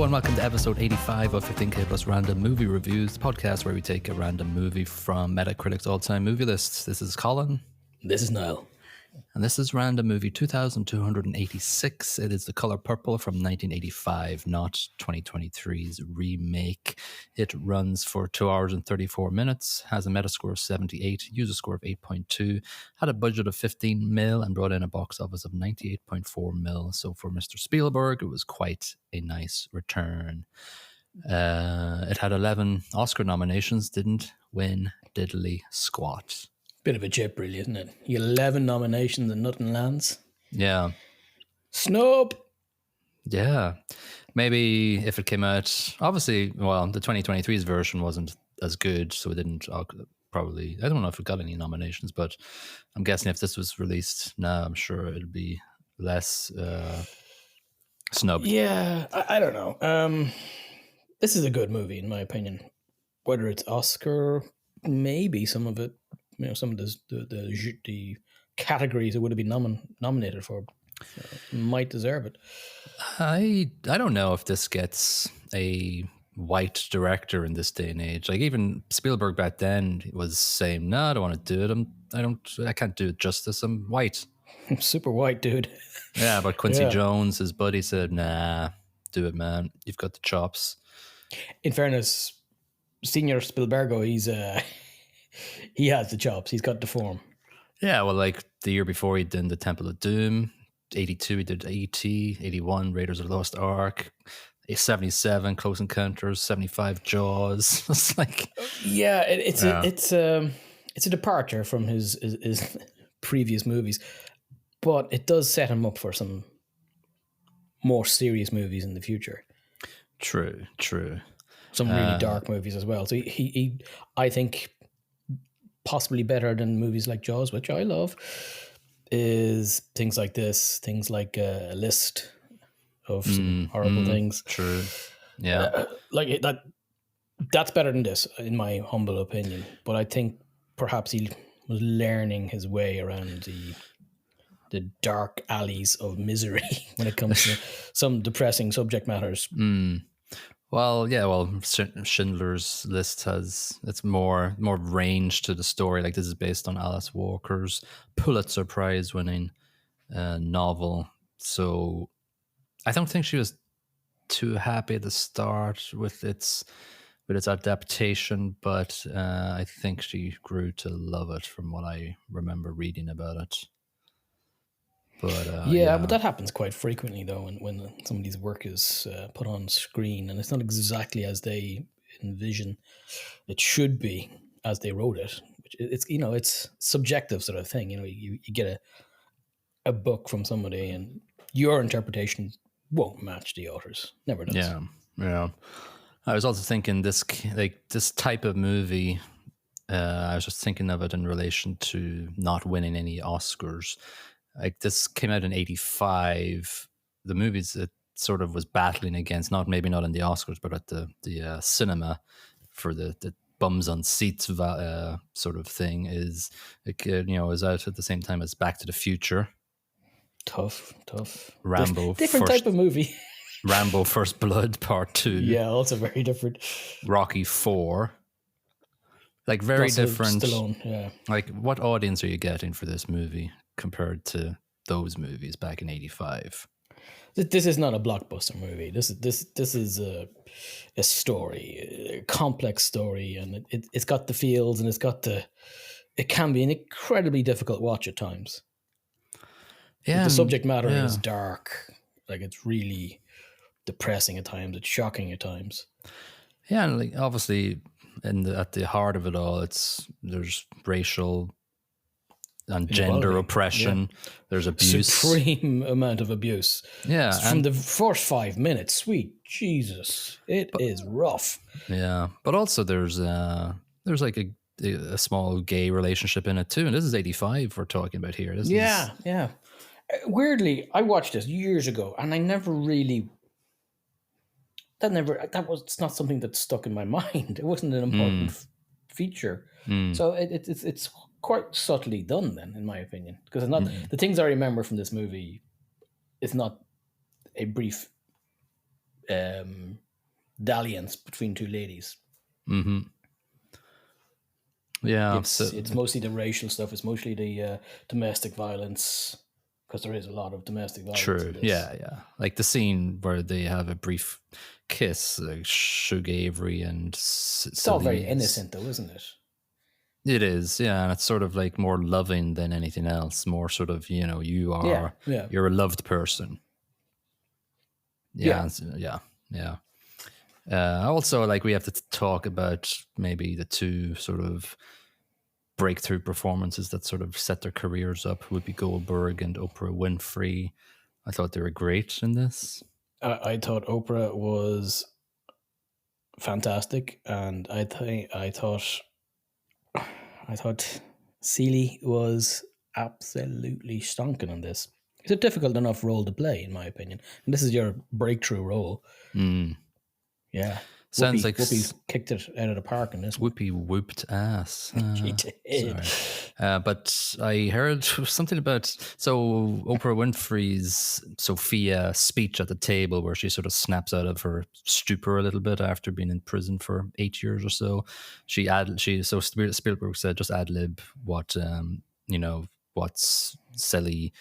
and welcome to episode 85 of 15K Plus Random Movie Reviews, the podcast where we take a random movie from Metacritic's all-time movie list. This is Colin. This is Niall. And this is Random Movie 2286. It is The Color Purple from 1985, not 2023's remake. It runs for 2 hours and 34 minutes, has a Metascore of 78, user score of 8.2, had a budget of 15 mil and brought in a box office of 98.4 mil. So for Mr. Spielberg, it was quite a nice return. It had 11 Oscar nominations, didn't win diddly squat. Bit of a chip, really, isn't it? 11 nominations and nothing lands. Yeah. Snub. Yeah. Maybe if it came out, obviously, well, the 2023's version wasn't as good, so it didn't probably, I don't know if it got any nominations, but I'm guessing if this was released now, I'm sure it'd be less snubbed. Yeah, I don't know. This is a good movie, in my opinion. Whether it's Oscar, maybe some of it, you know, some of the categories it would have been nominated for might deserve it. I don't know if this gets a white director in this day and age. Like even Spielberg back then was saying, "No, I don't want to do it. I can't do it justice. I'm white." Super white, dude. Yeah, but Quincy Jones, his buddy, said, "Nah, do it, man. You've got the chops." In fairness, Senior Spielbergo, he has the chops. He's got the form. Yeah, well, like the year before he did The Temple of Doom, 82 he did E.T., 81 Raiders of the Lost Ark, 77 Close Encounters, 75 Jaws. It's like, yeah, it's a departure from his previous movies, but it does set him up for some more serious movies in the future. True. Some really dark movies as well. So he I think, possibly better than movies like Jaws, which I love, is things like this, things like a list of some horrible things. True. Yeah. Like that's better than this, in my humble opinion. But I think perhaps he was learning his way around the dark alleys of misery when it comes to some depressing subject matters. Well, yeah, Schindler's List it's more range to the story. Like this is based on Alice Walker's Pulitzer Prize-winning novel. So I don't think she was too happy at the start with its adaptation, but I think she grew to love it from what I remember reading about it. But but that happens quite frequently, though, when somebody's work is put on screen and it's not exactly as they envision it should be as they wrote it. It's subjective sort of thing. You know, you get a book from somebody and your interpretation won't match the author's. Never does. Yeah. I was also thinking this type of movie. I was just thinking of it in relation to not winning any Oscars. Like this came out in 85. The movies it sort of was battling against, maybe not in the Oscars, but at the cinema for the bums on seats sort of thing is out at the same time as Back to the Future. Tough. Rambo, different type of movie. Rambo First Blood Part 2. Yeah, also very different. Rocky 4. Like very also different. Stallone, yeah. Like what audience are you getting for this movie compared to those movies back in 85? This is not a blockbuster movie. This is a story, a complex story, and it's got the feels, and it can be an incredibly difficult watch at times. Yeah, the subject matter is dark. Like it's really depressing at times. It's shocking at times. Yeah, and like obviously, at the heart of it all, there's racial and gender oppression. Yeah. There's abuse, supreme amount of abuse. Yeah, from the first 5 minutes. Sweet Jesus, it is rough. Yeah, but also there's like a small gay relationship in it too, and this is 85 we're talking about here. Yeah. Weirdly, I watched this years ago, and I never really. It's not something that stuck in my mind. It wasn't an important feature. So it's quite subtly done then, in my opinion, because it's not the things I remember from this movie. It's not a brief dalliance between two ladies. Mm-hmm. Yeah. It's mostly the racial stuff. It's mostly the domestic violence, because there is a lot of domestic violence True. in this. Yeah. Like the scene where they have a brief kiss, like Shug Avery and It's all very innocent, though, isn't it? It is, yeah, and it's sort of like more loving than anything else. More sort of, you're a loved person. Yeah. Also, like we have to talk about maybe the two sort of breakthrough performances that sort of set their careers up: Whoopi Goldberg and Oprah Winfrey. I thought they were great in this. I thought Oprah was fantastic, and I thought Celie was absolutely stonking on this. It's a difficult enough role to play, in my opinion, and this is your breakthrough role. Yeah. Sounds Whoopi's kicked it out of the park in this. Whoopi whooped ass. She did. But I heard something about Oprah Winfrey's Sophia speech at the table, where she sort of snaps out of her stupor a little bit after being in prison for 8 years or so. Spielberg said, just ad lib what Celie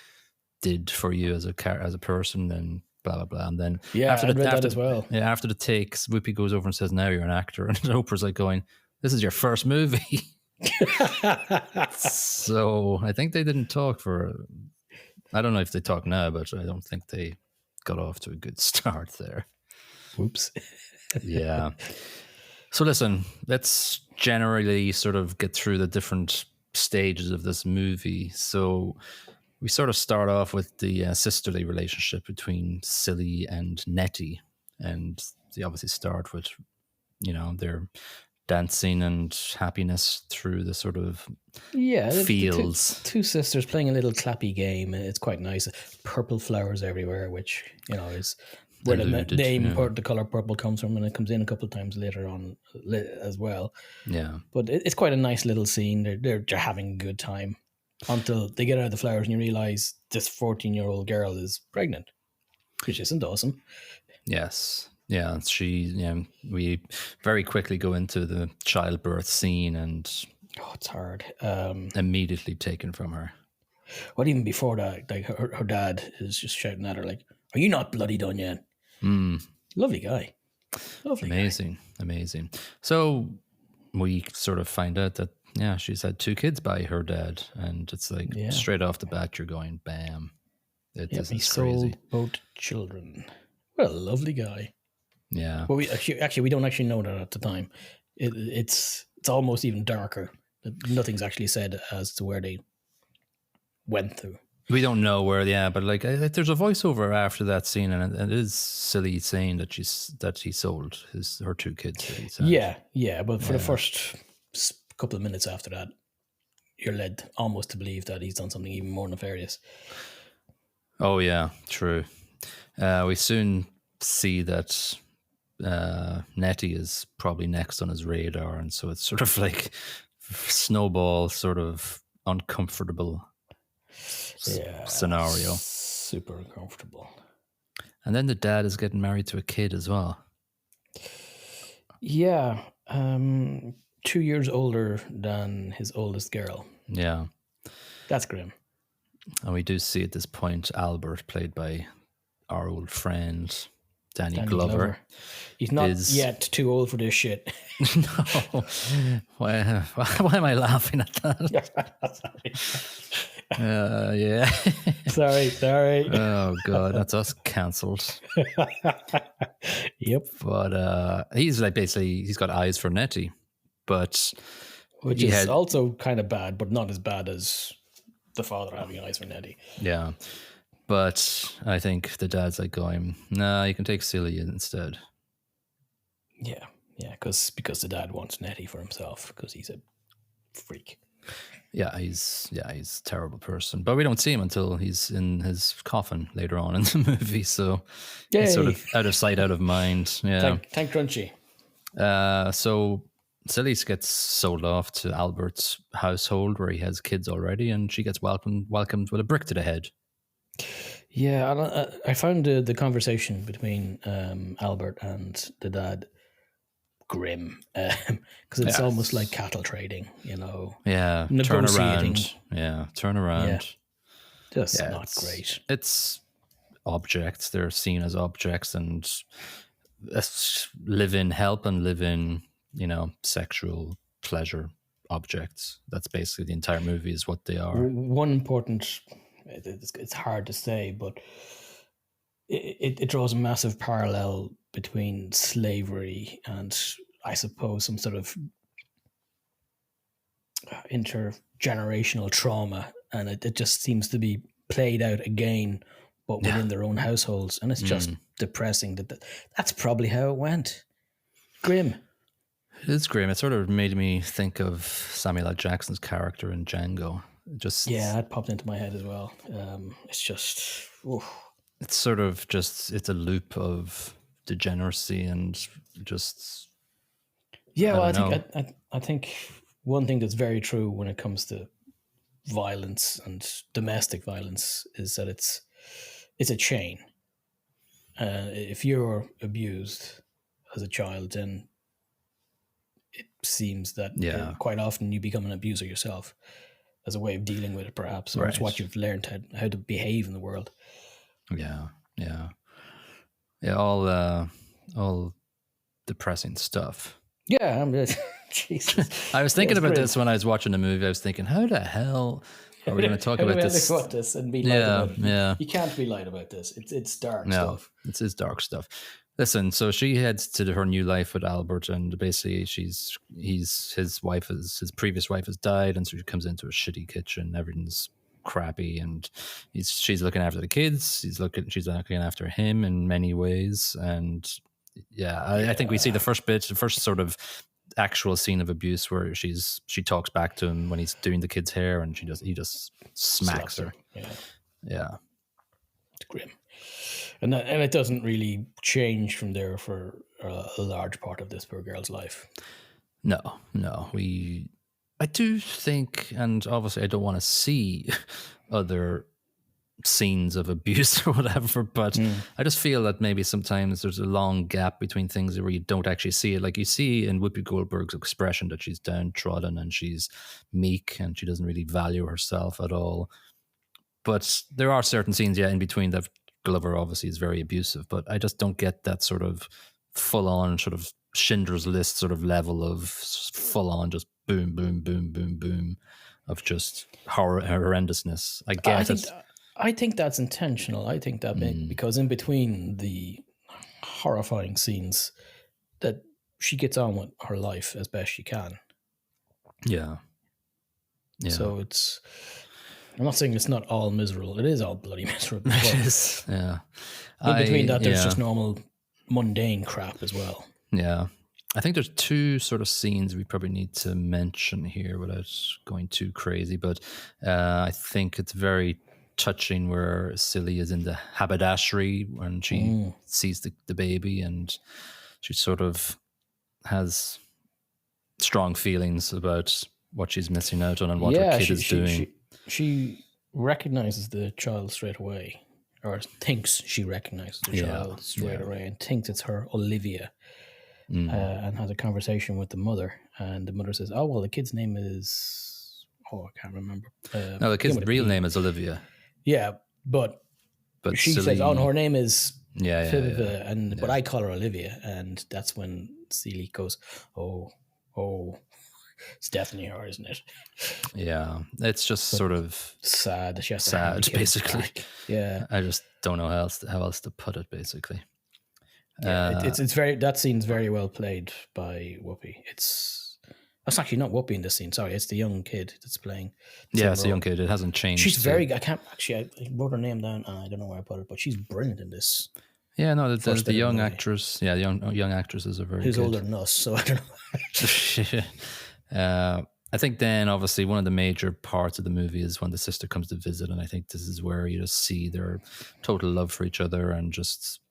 did for you as a person, and blah blah blah. And then after that as well. Yeah, after the takes, Whoopi goes over and says, "Now you're an actor," and Oprah's like going, "This is your first movie." So I think they didn't talk for. I don't know if they talk now, but I don't think they got off to a good start there. Whoops. Yeah. So listen, let's generally sort of get through the different stages of this movie. So we sort of start off with the sisterly relationship between Celie and Nettie, and they obviously start with, their dancing and happiness through the sort of fields. Two sisters playing a little clappy game. It's quite nice. Purple flowers everywhere, which is where the name the color purple comes from, and it comes in a couple of times later on as well. Yeah, but it's quite a nice little scene. They're having a good time until they get out of the flowers and you realize this 14-year-old girl is pregnant, which isn't awesome. Yes. Yeah, we very quickly go into the childbirth scene, and it's hard. Immediately taken from her. Well, even before that, like her dad is just shouting at her, like, "Are you not bloody done yet?" Lovely guy. Amazing. So we sort of find out that she's had 2 kids by her dad, and it's like straight off the bat you're going, bam. This is crazy. Both children. What a lovely guy. Yeah. Well, we don't actually know that at the time. It's almost even darker. Nothing's actually said as to where they went through. We don't know where, but like there's a voiceover after that scene, and it is Celie saying that he sold her 2 kids. That he's had. Yeah, but for the first couple of minutes after that, you're led almost to believe that he's done something even more nefarious. Oh yeah, true. We soon see that Nettie is probably next on his radar, and so it's sort of like snowball, sort of uncomfortable scenario. Super uncomfortable. And then the dad is getting married to a kid as well. Yeah, 2 years older than his oldest girl. Yeah, that's grim. And we do see at this point Albert, played by our old friend Danny Glover. He's not yet too old for this shit. No. Why am I laughing at that? Yeah. Sorry. Oh God, that's us cancelled. Yep. But he's like basically he's got eyes for Nettie, but which is also kind of bad, but not as bad as the father having eyes for Nettie. Yeah. But I think the dad's like going, nah, you can take Celie instead. Yeah, because the dad wants Nettie for himself because he's a freak. Yeah, he's a terrible person. But we don't see him until he's in his coffin later on in the movie. So he's sort of out of sight, out of mind. Yeah. Thank Crunchy. So Celie gets sold off to Albert's household where he has kids already, and she gets welcomed with a brick to the head. Yeah, I found the conversation between Albert and the dad grim, because it's Yeah. almost like cattle trading, Yeah. Turn negotiating. around. Yeah. Turn Yeah, around. just Yeah. not great. It's objects. They're seen as objects and live in help and live in, sexual pleasure objects. That's basically the entire movie is what they are. One important, it's hard to say, but it draws a massive parallel between slavery and, I suppose, some sort of intergenerational trauma, and it just seems to be played out again, but within their own households, and it's just depressing. That's probably how it went. Grim. It is grim. It sort of made me think of Samuel L. Jackson's character in Django. Yeah, that popped into my head as well. It's just, oof. It's sort of just, it's a loop of degeneracy and just. Yeah, well, I think one thing that's very true when it comes to violence and domestic violence is that it's a chain. If you're abused as a child, then it seems that quite often you become an abuser yourself as a way of dealing with it, perhaps, or it's what you've learned how to behave in the world. Yeah. All depressing stuff. Yeah, Jesus. I was thinking about this when I was watching the movie. I was thinking, how the hell are we going to talk about this? And be light about it? Yeah. You can't be light about this. It's dark stuff. It's dark stuff. Listen, so she heads to her new life with Albert, and basically his previous wife has died, and so she comes into a shitty kitchen. Everything's crappy, and she's looking after the kids. She's looking after him in many ways, and I think we see the first sort of actual scene of abuse where she talks back to him when he's doing the kid's hair, and he just smacks her. Yeah, it's grim, and it doesn't really change from there for a large part of this poor girl's life. No, I do think, and obviously I don't want to see other scenes of abuse or whatever, but I just feel that maybe sometimes there's a long gap between things where you don't actually see it. Like you see in Whoopi Goldberg's expression that she's downtrodden and she's meek and she doesn't really value herself at all. But there are certain scenes, in between that Glover obviously is very abusive, but I just don't get that sort of full-on sort of Schindler's List sort of level of full-on just boom, boom, boom, boom, boom of just horrendousness. I think that's intentional. I think that because in between the horrifying scenes, that she gets on with her life as best she can. Yeah. So it's. I'm not saying it's not all miserable. It is all bloody miserable. It is. Yeah. In between that, there's just normal, mundane crap as well. Yeah. I think there's two sort of scenes we probably need to mention here without going too crazy, but I think it's very touching where Celie is in the haberdashery when she sees the baby, and she sort of has strong feelings about what she's missing out on and what her kid is doing. She recognizes the child straight away, or thinks she recognizes the child straight away, and thinks it's her Olivia, and has a conversation with the mother. And the mother says, "Oh well, the kid's name is I can't remember." No, the kid's real name is Olivia. Yeah, but she says, "Oh, no, her name is Phoebe, but I call her Olivia," and that's when Celie goes, "Oh, it's definitely her, isn't it?" Yeah, it's just sort of sad. She has sad, basically. Back. Yeah, I just don't know how else to put it. Basically, it's very, that scene's very well played by Whoopi. That's actually not Whoopi in this scene. Sorry, it's the young kid that's playing. Yeah, it's a young kid. It hasn't changed. She's very. I can't actually. I wrote her name down, and I don't know where I put it, but she's brilliant in this. Yeah, no, the young actress. Yeah, the young actresses are very. Who's good. older than us? So I don't know. I think then obviously one of the major parts of the movie is when the sister comes to visit, and I think this is where you just see their total love for each other and just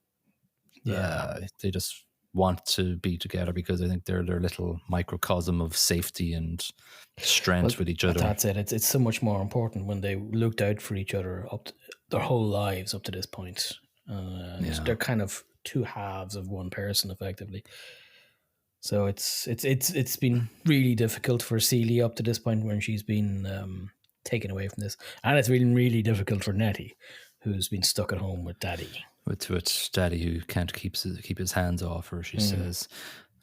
they just want to be together because I think they're their little microcosm of safety and strength with each other. That's it. It's so much more important when they looked out for each other up to their whole lives up to this point. They're kind of two halves of one person, effectively. So it's been really difficult for Celie up to this point when she's been taken away from this, and it's been really difficult for Nettie, who's been stuck at home with Daddy. With Daddy, who can't keep his hands off her, she says.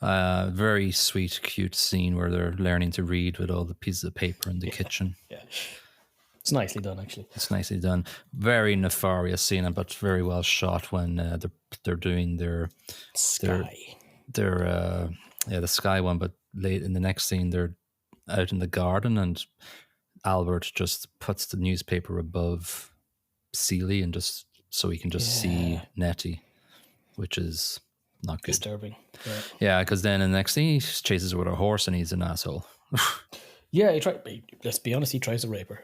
Very sweet, cute scene where they're learning to read with all the pieces of paper in the kitchen. Yeah, it's nicely done, actually. It's nicely done. Very nefarious scene, but very well shot when they're doing their Sky. The Sky one. But late in the next scene, they're out in the garden, and Albert just puts the newspaper above Celie and just so he can just see Nettie, which is not good. Disturbing. Yeah, because then in the next scene he chases her with a horse and he's an asshole. Yeah, let's be honest, he tries to rape her.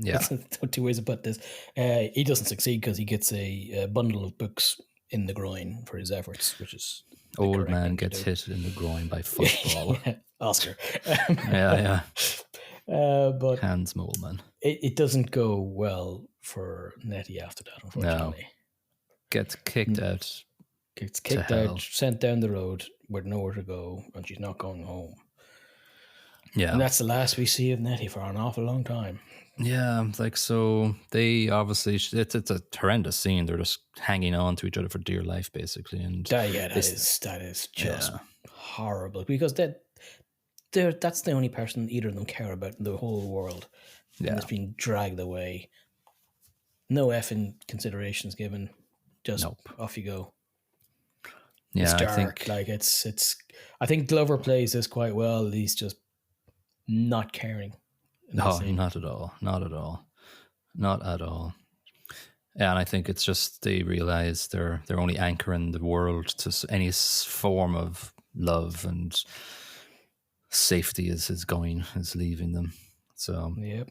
That's two ways to put this. He doesn't succeed because he gets a bundle of books in the groin for his efforts, which is old man gets hit in the groin by football. Oscar. But hands old man. It doesn't go well for Nettie after that, unfortunately. No. Gets kicked out. Gets kicked out, sent down the road with nowhere to go, and she's not going home. Yeah. And that's the last we see of Nettie for an awful long time. Yeah, like, so they obviously, it's a horrendous scene. They're just hanging on to each other for dear life, basically. And that is just horrible, because that's the only person either of them care about in the whole world. Yeah. And it's being dragged away. No effing considerations given. Just off you go. Yeah, it's dark. I think Glover plays this quite well. He's just not caring. No, not at all. Not at all. Not at all. Yeah, and I think it's just they realize they're only anchoring the world to any form of love, and safety is leaving them. So yep.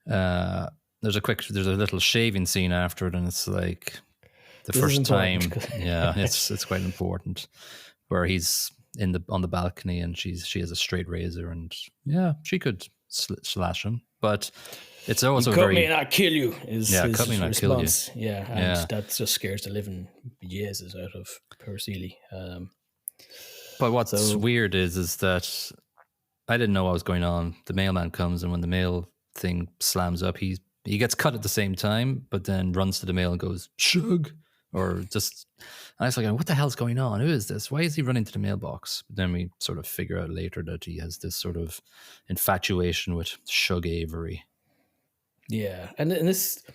There's a little shaving scene after it, and it's like the first time. Yeah, it's quite important, where he's on the balcony and she has a straight razor, and she could slash him, but it's also cut me and I'll kill you. Cut me and I'll kill you. Yeah, and that just scares the living Jesus out of poor Celie. But what's weird is that I didn't know what was going on. The mailman comes, and when the mail thing slams up, he gets cut at the same time, but then runs to the mail and goes, "Shug," or just. I was like, what the hell's going on? Who is this? Why is he running to the mailbox? But then we sort of figure out later that he has this sort of infatuation with Shug Avery. Yeah, and this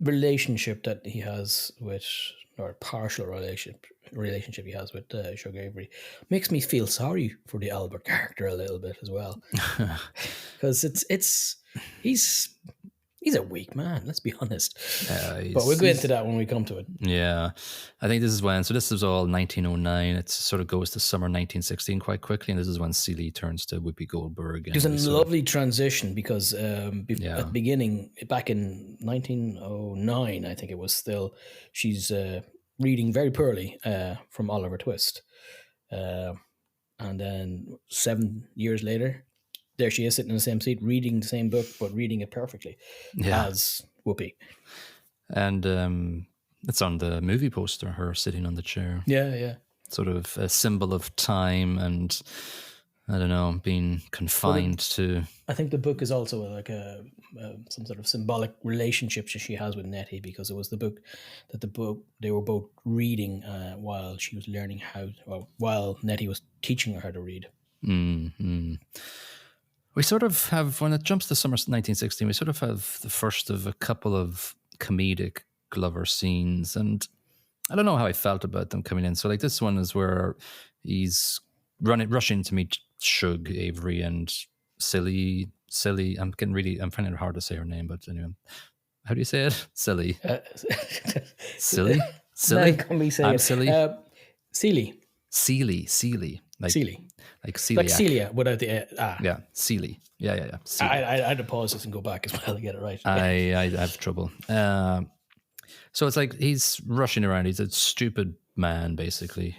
relationship that he has with, or partial relationship he has with Shug Avery, makes me feel sorry for the Albert character a little bit as well, because he's a weak man, let's be honest. But we'll go into that when we come to it. Yeah. I think this is when, so this is all 1909. It sort of goes to summer 1916 quite quickly. And this is when Celie turns to Whoopi Goldberg. There's a lovely transition because at the beginning, back in 1909, I think it was still, she's reading very poorly from Oliver Twist. And then 7 years later, there she is sitting in the same seat, reading the same book, but reading it perfectly as Whoopi. And it's on the movie poster, her sitting on the chair. Yeah. Sort of a symbol of time and, I don't know, being confined to... I think the book is also like some sort of symbolic relationship she has with Nettie, because it was the book they were both reading while she was learning while Nettie was teaching her how to read. Mm-hmm. We sort of have, when it jumps to summer 1916, we sort of have the first of a couple of comedic Glover scenes, and I don't know how I felt about them coming in. So like this one is where he's rushing to meet Shug Avery and Celie. I'm finding it hard to say her name, but anyway, how do you say it? Celie. Celie? I'm Celie. Celie. Celie. Like celiac. Like Celia without the Yeah, Celie. Yeah. Celie. I had to pause this and go back as well to get it right. I have trouble. So it's like he's rushing around. He's a stupid man, basically.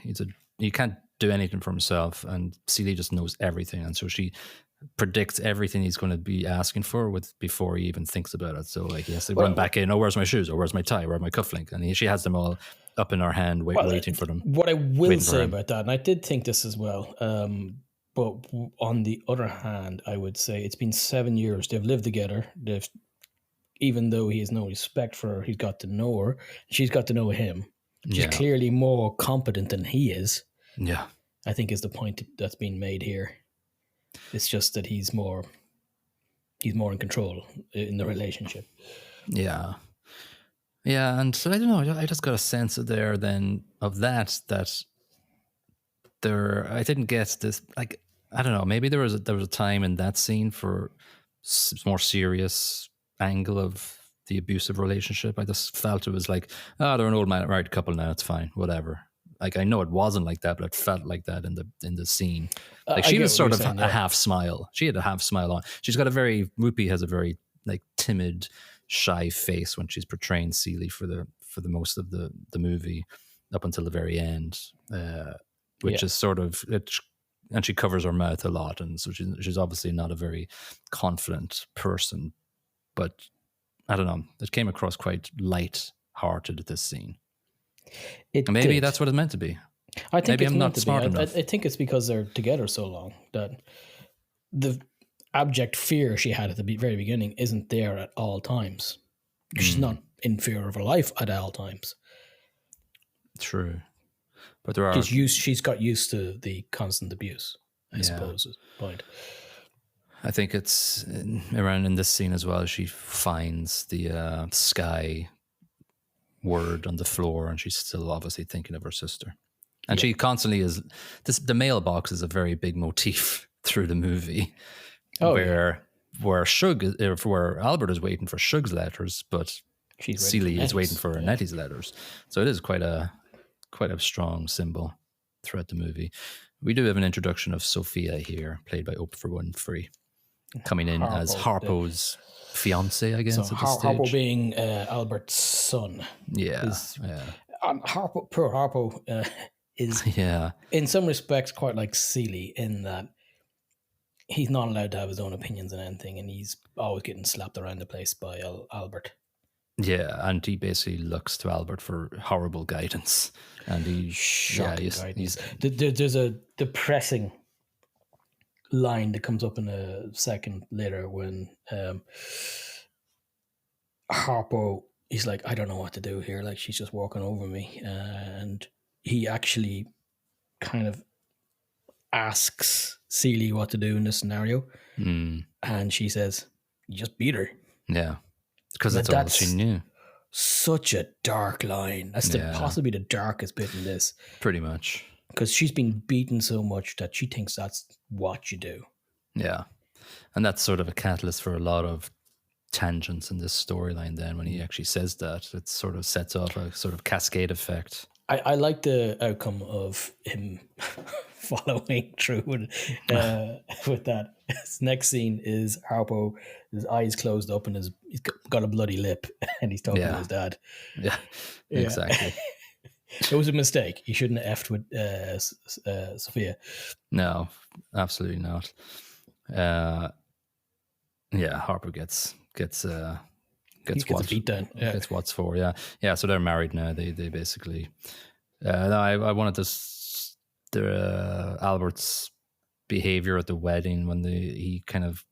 he can't do anything for himself, and Celie just knows everything, and so she predicts everything he's going to be asking for before he even thinks about it. So like he has to run back in. Oh, where's my shoes? Or where's my tie? Where's my cufflink? And she has them all up in her hand, waiting for them. What I will say about that, and I did think this as well, but on the other hand, I would say it's been 7 years. They've lived together. Even though he has no respect for her, he's got to know her. She's got to know him. She's clearly more competent than he is. Yeah, I think is the point that's being made here. It's just that he's more in control in the relationship. Yeah. Yeah, and so I don't know. I just got a sense of that there. I didn't get this. Like, I don't know. Maybe there was a time in that scene for more serious angle of the abusive relationship. I just felt it was like, they're an old married couple now. It's fine, whatever. Like, I know it wasn't like that, but it felt like that in the scene. Like, she was sort of a half smile. She had a half smile on. Whoopi has a very like timid, shy face when she's portraying Celie for the most of the movie up until the very end, which is sort of it. And she covers her mouth a lot, and so she's obviously not a very confident person. But I don't know. It came across quite light-hearted at this scene. Maybe that's what it's meant to be. I think maybe it's I'm meant not to smart be. enough. I think it's because they're together so long that the abject fear she had at the very beginning isn't there at all times. She's not in fear of her life at all times. True, but there are. She's got used to the constant abuse. I suppose is the point. I think it's around in this scene as well. She finds the sky word on the floor, and she's still obviously thinking of her sister. And she constantly is. The mailbox is a very big motif through the movie, where Albert is waiting for Shug's letters, but Celie is waiting for Nettie's letters. So it is quite a strong symbol throughout the movie. We do have an introduction of Sophia here, played by Oprah Winfrey, coming in as Harpo's fiance, I guess. So Harpo being Albert's son. Poor Harpo is in some respects quite like Celie in that he's not allowed to have his own opinions on anything, and he's always getting slapped around the place by Albert. Yeah, and he basically looks to Albert for horrible guidance, and guidance. There's a depressing line that comes up in a second later when Harpo, he's like, I don't know what to do here. Like, she's just walking over me, and he actually kind of asks Celie what to do in this scenario, and she says, "You just beat her." Yeah. Because that's all she knew. Such a dark line. That's possibly the darkest bit in this. Pretty much. Because she's been beaten so much that she thinks that's what you do. Yeah. And that's sort of a catalyst for a lot of tangents in this storyline then. When he actually says that, it sort of sets off a sort of cascade effect. I like the outcome of him following through with that. His next scene is Harpo, his eyes closed up and he's got a bloody lip, and he's talking to his dad. Yeah, exactly. It was a mistake. He shouldn't have effed with Sophia. No, absolutely not. Harpo gets a beat down. Gets what's for. Yeah. So they're married now. They basically. I wanted Albert's behavior at the wedding when he kind of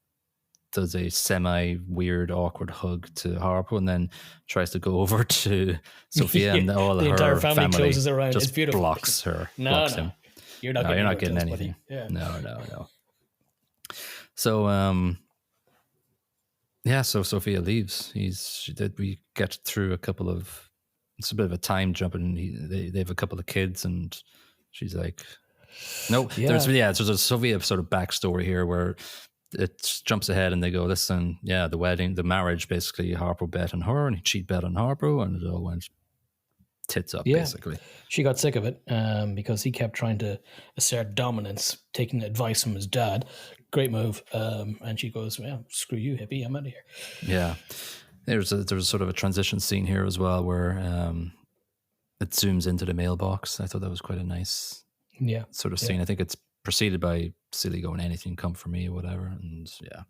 does a semi weird awkward hug to Harpo and then tries to go over to Sophia and all the her entire family closes around. Just it's beautiful. blocks him. You're not getting anything. Yeah. No. So so Sophia leaves. We get through a couple of. It's a bit of a time jump, and they have a couple of kids, and she's like, "No, there's a Sophia sort of backstory here where it jumps ahead, and they go, listen, the wedding, the marriage, basically, Harpo bet on her, and she'd bet on Harpo, and it all went tits up, basically. She got sick of it because he kept trying to assert dominance, taking advice from his dad. Great move. And she goes, well, screw you, hippie, I'm out of here. Yeah. There's sort of a transition scene here as well where it zooms into the mailbox. I thought that was quite a nice Yeah. sort of scene. I think it's preceded by Celie going, "Anything come for me," or whatever. And yeah.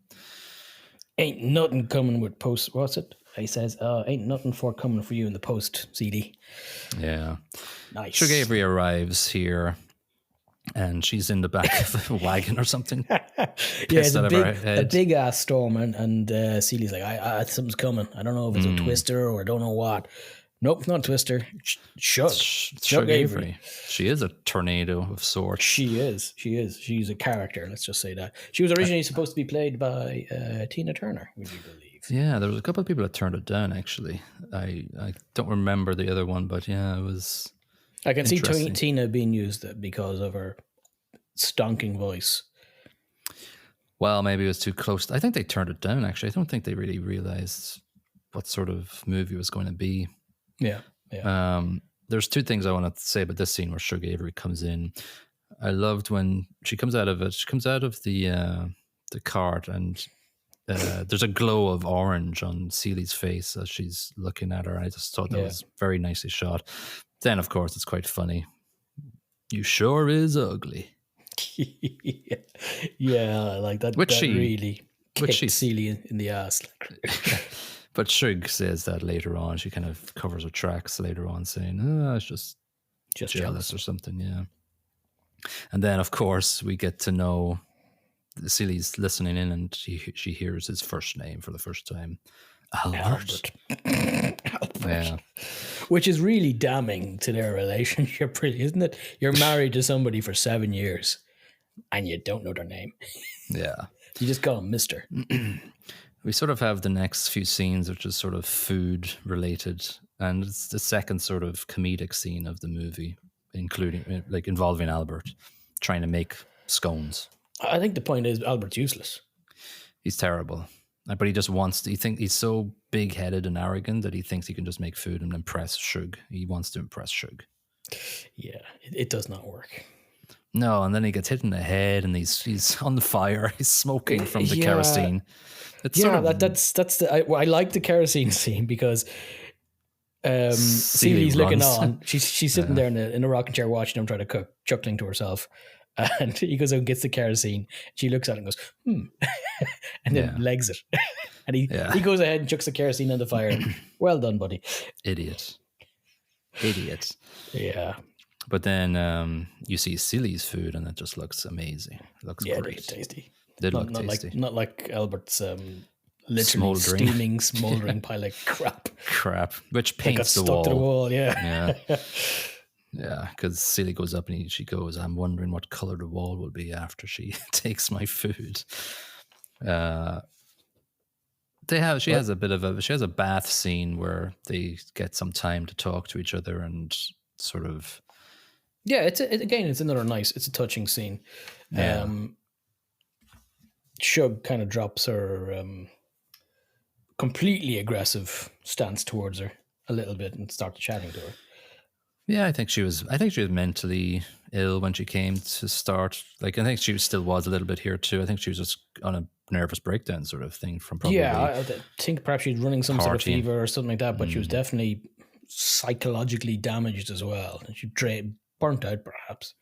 Ain't nothing coming with post. What's it? He says, "Ain't nothing forthcoming for you in the post CD." Yeah. Nice. Sugar Avery arrives here, and she's in the back of a wagon or something. It's a big ass storm, and Celie's like, I something's coming. I don't know if it's a twister or I don't know what. Nope, not a twister. Shug Avery. She is a tornado of sorts. She is. She's a character. Let's just say that. She was originally supposed to be played by Tina Turner, would you believe? Yeah, there was a couple of people that turned it down, actually. I don't remember the other one, but yeah, it was... I can see Tina being used because of her stonking voice. Well, maybe it was too close. I think they turned it down, actually. I don't think they really realized what sort of movie it was going to be. Yeah. There's two things I want to say about this scene where Sugar Avery comes in. I loved when she comes out of it. She comes out of the cart, and there's a glow of orange on Celie's face as she's looking at her. I just thought that was very nicely shot. Then, of course, it's quite funny. "You sure is ugly." Yeah, like that. That really kicked Celie in the ass. But Shug says that later on. She kind of covers her tracks later on, saying, "Oh, it's just jealous or something." Yeah. And then, of course, we get to know Celie's listening in, and she hears his first name for the first time, Albert. Yeah. Which is really damning to their relationship, really, isn't it? You're married to somebody for 7 years, and you don't know their name. Yeah. You just call him Mister. We sort of have the next few scenes, which is sort of food related, and it's the second sort of comedic scene of the movie, including involving Albert trying to make scones. I think the point is Albert's useless. He's terrible, but he just wants to. He thinks he's so big-headed and arrogant that he thinks he can just make food and impress Shug. He wants to impress Shug. Yeah, it does not work. No, and then he gets hit in the head, and he's on the fire. He's smoking from the kerosene. It's that's the. I like the kerosene scene because Celie's looking on. She's sitting there in a rocking chair watching him try to cook, chuckling to herself. And he goes out and gets the kerosene. She looks at it and goes, and then legs it. And he goes ahead and chucks the kerosene in the fire. Well done, buddy. Idiot. Yeah. But then you see Celie's food, and it just looks amazing. It looks great. It tasty. Did look tasty. Not like Albert's literally steaming, smoldering pile of crap. Which paints the wall. Stuck to the wall, yeah. Yeah, because Celie goes up and she goes, "I'm wondering what color the wall will be after she takes my food." She has a bath scene where they get some time to talk to each other and sort of. Yeah, it's another nice. It's a touching scene. Yeah. Shug kind of drops her completely aggressive stance towards her a little bit and starts chatting to her. Yeah, I think she was mentally ill when she came to start. I think she still was a little bit here too. I think she was just on a nervous breakdown sort of thing from probably. Yeah, I think perhaps she's running some sort of fever or something like that, but she was definitely psychologically damaged as well. And she burnt out perhaps.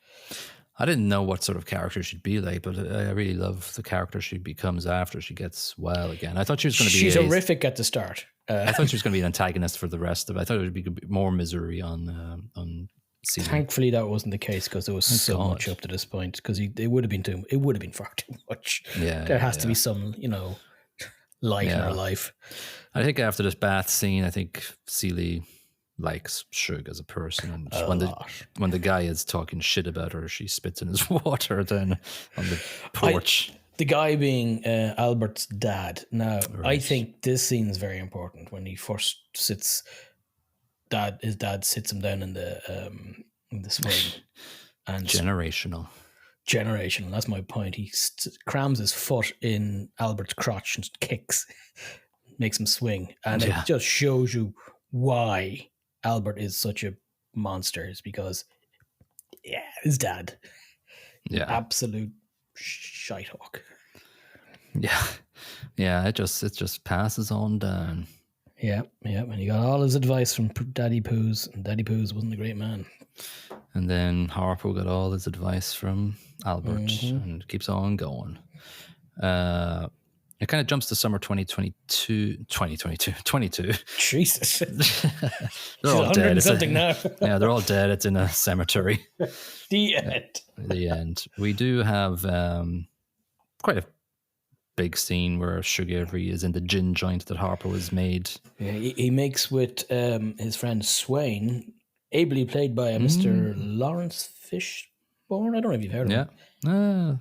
I didn't know what sort of character she'd be like, but I really love the character she becomes after she gets well again. I thought she was going to be... She's horrific at the start. I thought she was going to be an antagonist for the rest of it. I thought it would be more misery on Celie. Thankfully, that wasn't the case because there was much up to this point. Because it would have been far too much. Yeah, there has to be some, light in her life. I think after this bath scene, I think Celie likes Shug as a person, and when the guy is talking shit about her, she spits in his water then on the porch. The guy being Albert's dad. Now, right. I think this scene is very important when he first sits. His dad sits him down in the swing, and generational. That's my point. He crams his foot in Albert's crotch and kicks, makes him swing, and it just shows you why Albert is such a monster. Is because, his dad, absolute shitehawk. Yeah. It just passes on down. Yeah, and he got all his advice from Daddy Poos, and Daddy Poos wasn't a great man. And then Harpo got all his advice from Albert and keeps on going. It kind of jumps to summer 2022. Jesus. They're all 100 dead. and something now. Yeah, they're all dead. It's in a cemetery. The end. The end. We do have quite a big scene where Shug Avery is in the gin joint that Harpo has made. Yeah, he makes with his friend Swain, ably played by Mr. Lawrence Fishburne. I don't know if you've heard of him.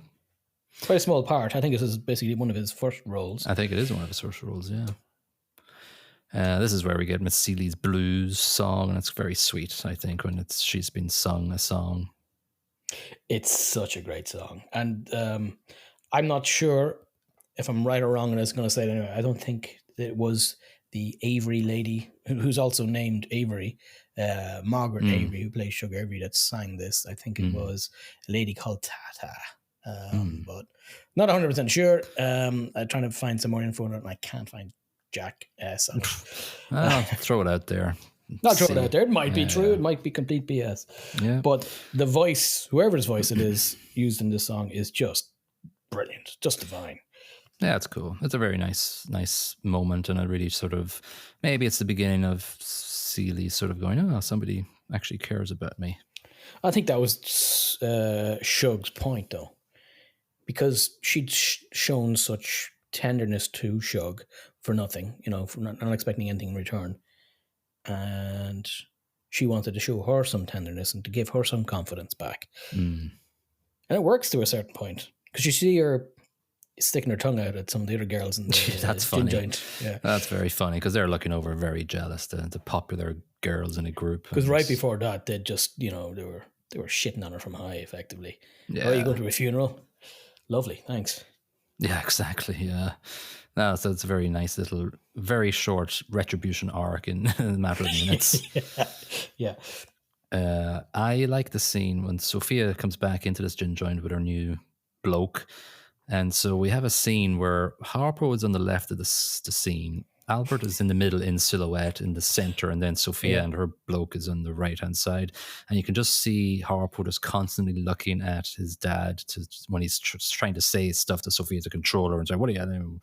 Quite a small part. I think this is basically one of his first roles. I think it is one of his first roles, yeah. This is where we get Miss Celie's blues song, and it's very sweet, I think, when she's been sung a song. It's such a great song. And I'm not sure if I'm right or wrong, and I was going to say it anyway. I don't think it was the Avery lady, who's also named Avery, Margaret Avery, who plays Shug Avery, that sang this. I think it was a lady called Tata. But not 100% sure. I'm trying to find some more info on it, and I can't find jack S on it. I'll throw it out there. Not throw it out there. It might be true. It might be complete BS. Yeah. But the voice, whoever's voice it is used in this song, is just brilliant, just divine. Yeah, it's cool. It's a very nice moment, and it really sort of, maybe it's the beginning of Celie sort of going, oh, somebody actually cares about me. I think that was Shug's point, though, because she'd shown such tenderness to Shug for nothing, for not expecting anything in return. And she wanted to show her some tenderness and to give her some confidence back. And it works to a certain point, because you see her sticking her tongue out at some of the other girls in the That's funny. joint. Yeah. That's very funny, because they're looking over very jealous, the popular girls in a group. Because right before that, they just, they were shitting on her from high, effectively. Yeah. Oh, you go to a funeral? Lovely, thanks. Yeah, exactly. Yeah. No, so it's a very nice little, very short retribution arc in a matter of minutes. Yeah. I like the scene when Sophia comes back into this gin joint with her new bloke. And so we have a scene where Harpo is on the left of the scene. Albert is in the middle in silhouette in the center, and then Sophia and her bloke is on the right-hand side. And you can just see Harpo just constantly looking at his dad when he's trying to say stuff to Sophia to control her and say, what are you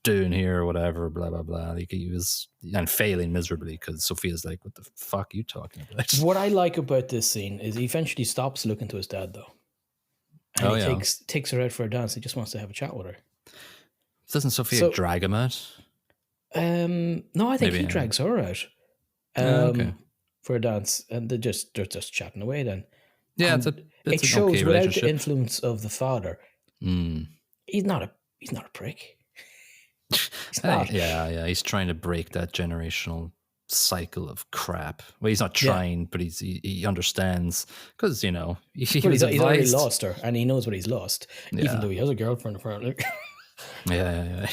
doing here or whatever, blah, blah, blah. Like he was, and failing miserably because Sophia's like, what the fuck are you talking about? What I like about this scene is he eventually stops looking to his dad, though. And he takes her out for a dance. He just wants to have a chat with her. Doesn't Sophia drag him out? No, I think he drags her out for a dance, and they're just chatting away then. Yeah, and it shows without the influence of the father, he's not a prick. He's not. Yeah. He's trying to break that generational cycle of crap. Well, he's not trying, but he understands, because he's already lost her, and he knows what he's lost, even though he has a girlfriend apparently. Yeah.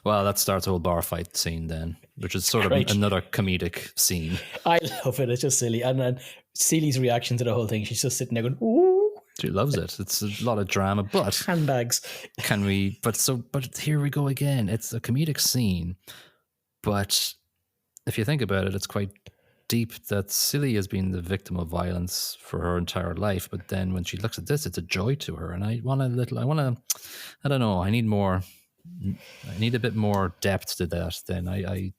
Well, that starts a whole bar fight scene then, which is sort of another comedic scene. I love it. It's just silly, and then Celie's reaction to the whole thing. She's just sitting there going, "Ooh." She loves it. It's a lot of drama, but handbags. But here we go again. It's a comedic scene, but if you think about it, it's quite deep that Celie has been the victim of violence for her entire life. But then when she looks at this, it's a joy to her. And I don't know. I need a bit more depth to that. Then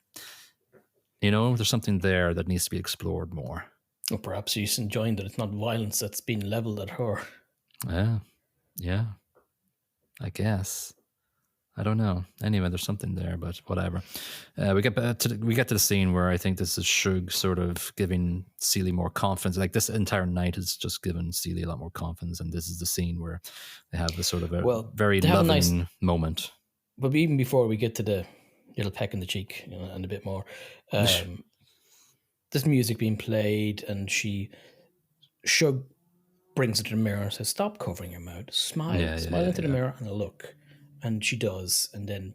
there's something there that needs to be explored more. Or perhaps she's enjoying that it's not violence that's been leveled at her. Yeah. I guess. I don't know. Anyway, there's something there, but whatever. We get to the scene where I think this is Shug sort of giving Celie more confidence. Like this entire night has just given Celie a lot more confidence, and this is the scene where they have this sort of a very loving moment. But even before we get to the little peck in the cheek, and a bit more, this music being played, and Shug brings it to the mirror and says, "Stop covering your mouth. Smile into the mirror and look." And she does, and then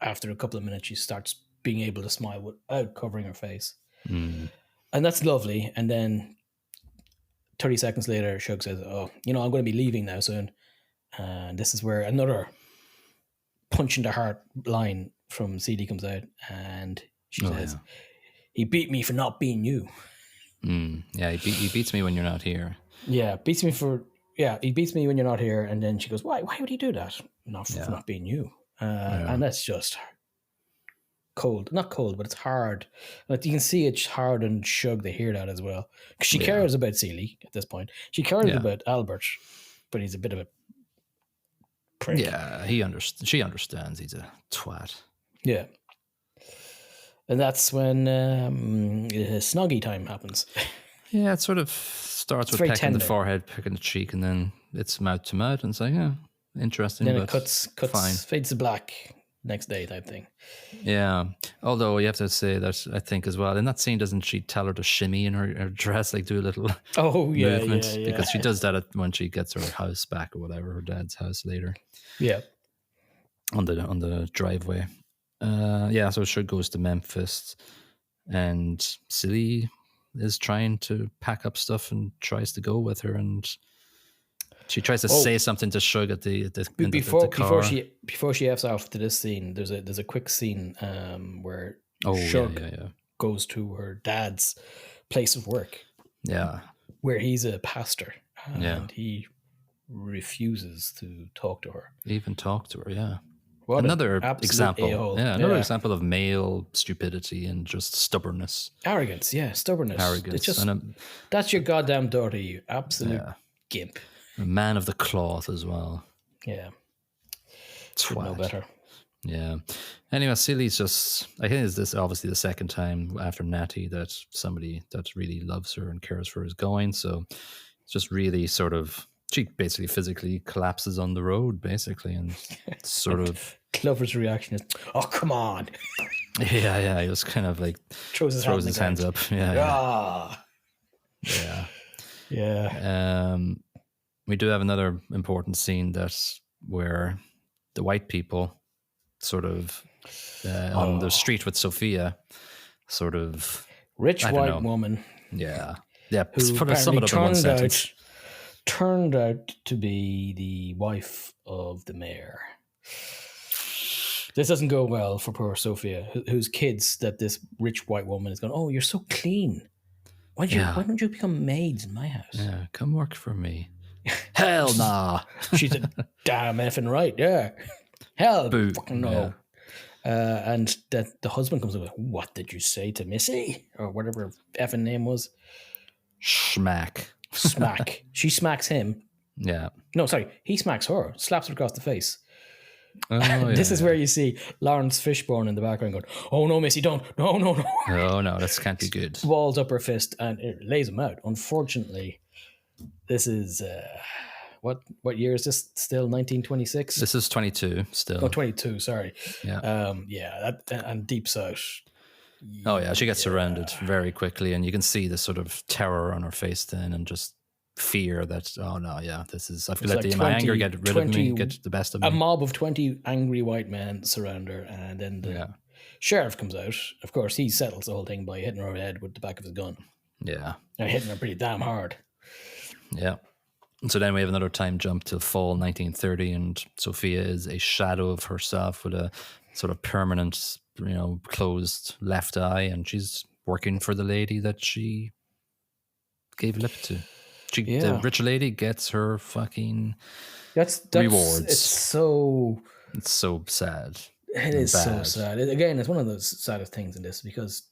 after a couple of minutes, she starts being able to smile without covering her face. And that's lovely. And then 30 seconds later, Shug says, "Oh, I'm going to be leaving now soon." And this is where another punch in the heart line from Celie comes out, and she says, "He beat me for not being you." Yeah, he beats me when you're not here. Yeah, he beats me when you're not here. And then she goes, why would he do that? Not for not being you. And that's just cold. Not cold, but it's hard. Like, you can see it's hard and Shug to hear that as well. Because she cares about Celie at this point. She cares about Albert, but he's a bit of a prick. Yeah, she understands he's a twat. Yeah. And that's when snoggy time happens. Yeah, it sort of starts with pecking the forehead, pecking the cheek, and then it's mouth to mouth, and it's like, yeah, interesting. Then but it cuts, fine. fades to black next day type thing. Yeah. Although you have to say that, I think as well, in that scene, doesn't she tell her to shimmy in her dress, like do a little movement? Yeah. Because she does that when she gets her house back or whatever, her dad's house later. Yeah. On the driveway. So Shug goes to Memphis, and Celie is trying to pack up stuff and tries to go with her, and she tries to say something to Shug at the car. Before she f's off to this scene, there's a quick scene where Shug goes to her dad's place of work. Yeah. Where he's a pastor, and he refuses to talk to her. Even talk to her, yeah. What another example. A-hole. Yeah, another example of male stupidity and just stubbornness. Arrogance, stubbornness. Arrogance. It's just, that's your goddamn daughter, you absolute gimp. A man of the cloth as well. Yeah. Twat. No better. Yeah. Anyway, Celie's just, I think it's this obviously the second time after Natty that somebody that really loves her and cares for her is going. So it's just really sort of, she basically physically collapses on the road, basically, and sort of. Clover's reaction is, "Oh, come on!" Yeah, he just kind of like throws his hands up. Yeah. We do have another important scene where the white people sort of on the street with Sophia, sort of rich white woman. Yeah. Who sum it up in one sentence. Turned out to be the wife of the mayor. This doesn't go well for poor Sophia, whose kids that this rich white woman is going, "Oh, you're so clean. Why don't you become maids in my house? Yeah, come work for me." Hell nah. She's a damn effing right, yeah. Hell fucking no. Yeah. And that the husband comes up with, "What did you say to Missy?" Or whatever effing name was. Smack. She smacks him. Yeah. No, sorry. He smacks her, slaps her across the face. This is where you see Lawrence Fishburne in the background going, "Oh no, Missy, don't. No. Oh no, this can't be good." Balls up her fist and it lays him out. Unfortunately, this is, what year is this still? 1926? This is 22 still. Oh, 22, sorry. Yeah. And Deep South. Oh yeah, she gets surrounded very quickly, and you can see the sort of terror on her face then, and just fear that, oh no, yeah, this is, I've let my anger get rid of me, get the best of me. A mob of 20 angry white men surround her, and then the sheriff comes out. Of course, he settles the whole thing by hitting her over the head with the back of his gun. Yeah. And hitting her pretty damn hard. Yeah. And so then we have another time jump to fall 1930, and Sophia is a shadow of herself with a sort of permanent, closed left eye, and she's working for the lady that she gave lip to. The rich lady gets her fucking rewards. It's so sad. It is so sad. Again, it's one of the saddest things in this because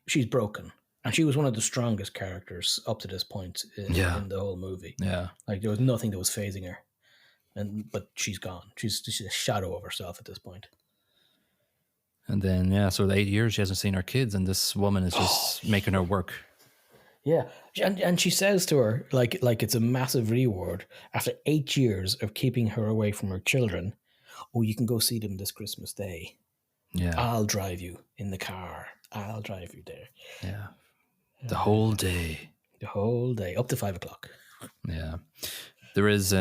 she's broken. And she was one of the strongest characters up to this point in the whole movie. Yeah. Like, there was nothing that was phasing her. But she's gone. She's a shadow of herself at this point. And then, so the 8 years she hasn't seen her kids, and this woman is just making her work. Yeah. And she says to her, like it's a massive reward, after 8 years of keeping her away from her children, "Oh, you can go see them this Christmas Day. Yeah. I'll drive you in the car. I'll drive you there." Yeah. The whole day. Up to 5:00. Yeah. There is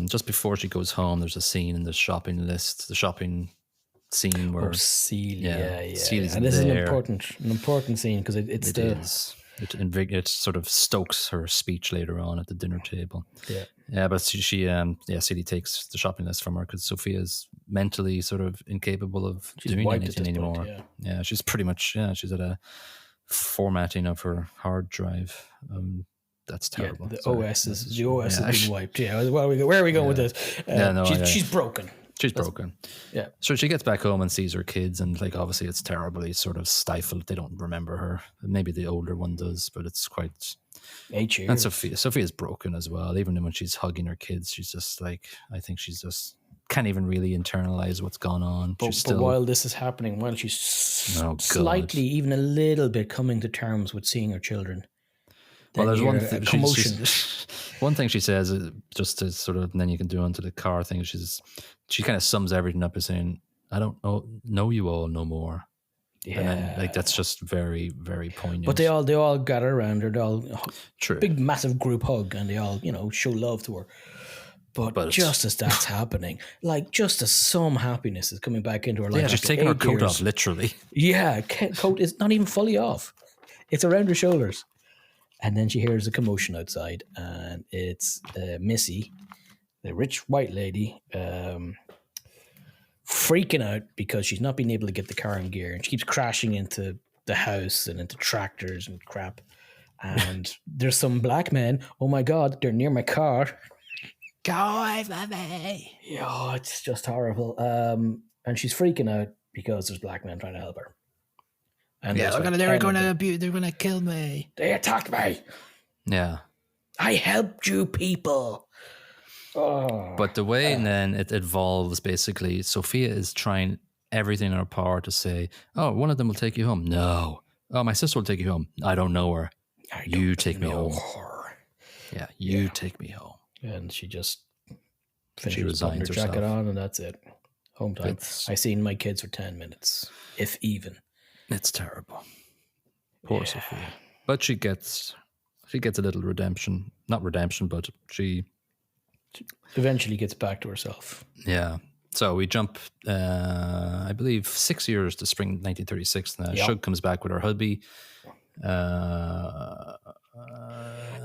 just before she goes home, there's a scene in the shopping scene where Celie, Celie's and this there. is an important scene because it sort of stokes her speech later on at the dinner table. Yeah, but Celie takes the shopping list from her because Sophia's mentally sort of incapable of doing anything anymore. Point, yeah, she's pretty much she's at a formatting of her hard drive. That's terrible. The Sorry. OS That's is the OS yeah, has been wiped. Yeah, where are we going with this? She's broken. She's broken. Yeah. So she gets back home and sees her kids, and like obviously it's terribly sort of stifled. They don't remember her. Maybe the older one does, but it's quite. 8 years. And Sophia's broken as well. Even when she's hugging her kids, she's just like, I think she's just can't even really internalize what's gone on. But while this is happening, while she's slightly, even a little bit, coming to terms with seeing her children. Well, there's one thing. One thing she says, just to sort of, and then you can do onto the car thing. She kind of sums everything up as saying, "I don't know you all no more." Yeah, and then, like that's just very, very poignant. But they all gather around her. They all True. Big massive group hug, and they all show love to her. But just as that's happening, like just as some happiness is coming back into her life. Yeah, she's taking her coat off, literally. Yeah, coat is not even fully off. It's around her shoulders. And then she hears a commotion outside, and it's Missy, the rich white lady, freaking out because she's not been able to get the car in gear, and she keeps crashing into the house and into tractors and crap. And there's some black men. Oh my God, they're near my car. Go away from me. Yeah, it's just horrible. And she's freaking out because there's black men trying to help her. And yeah, they're going to kill me. They attacked me. Yeah. I helped you people. Oh. But the way then it evolves, basically, Sophia is trying everything in her power to say, oh, one of them will take you home. No. Oh, my sister will take you home. I don't know her. You take me home. Her. Yeah, you take me home. And she just finishes putting her jacket on, and that's it. Home time. I seen my kids for 10 minutes, if even. It's terrible. Poor Sophia. But she gets a little redemption. Not redemption, but she eventually gets back to herself. Yeah. So we jump, I believe, 6 years to spring 1936. Now Shug comes back with her hubby.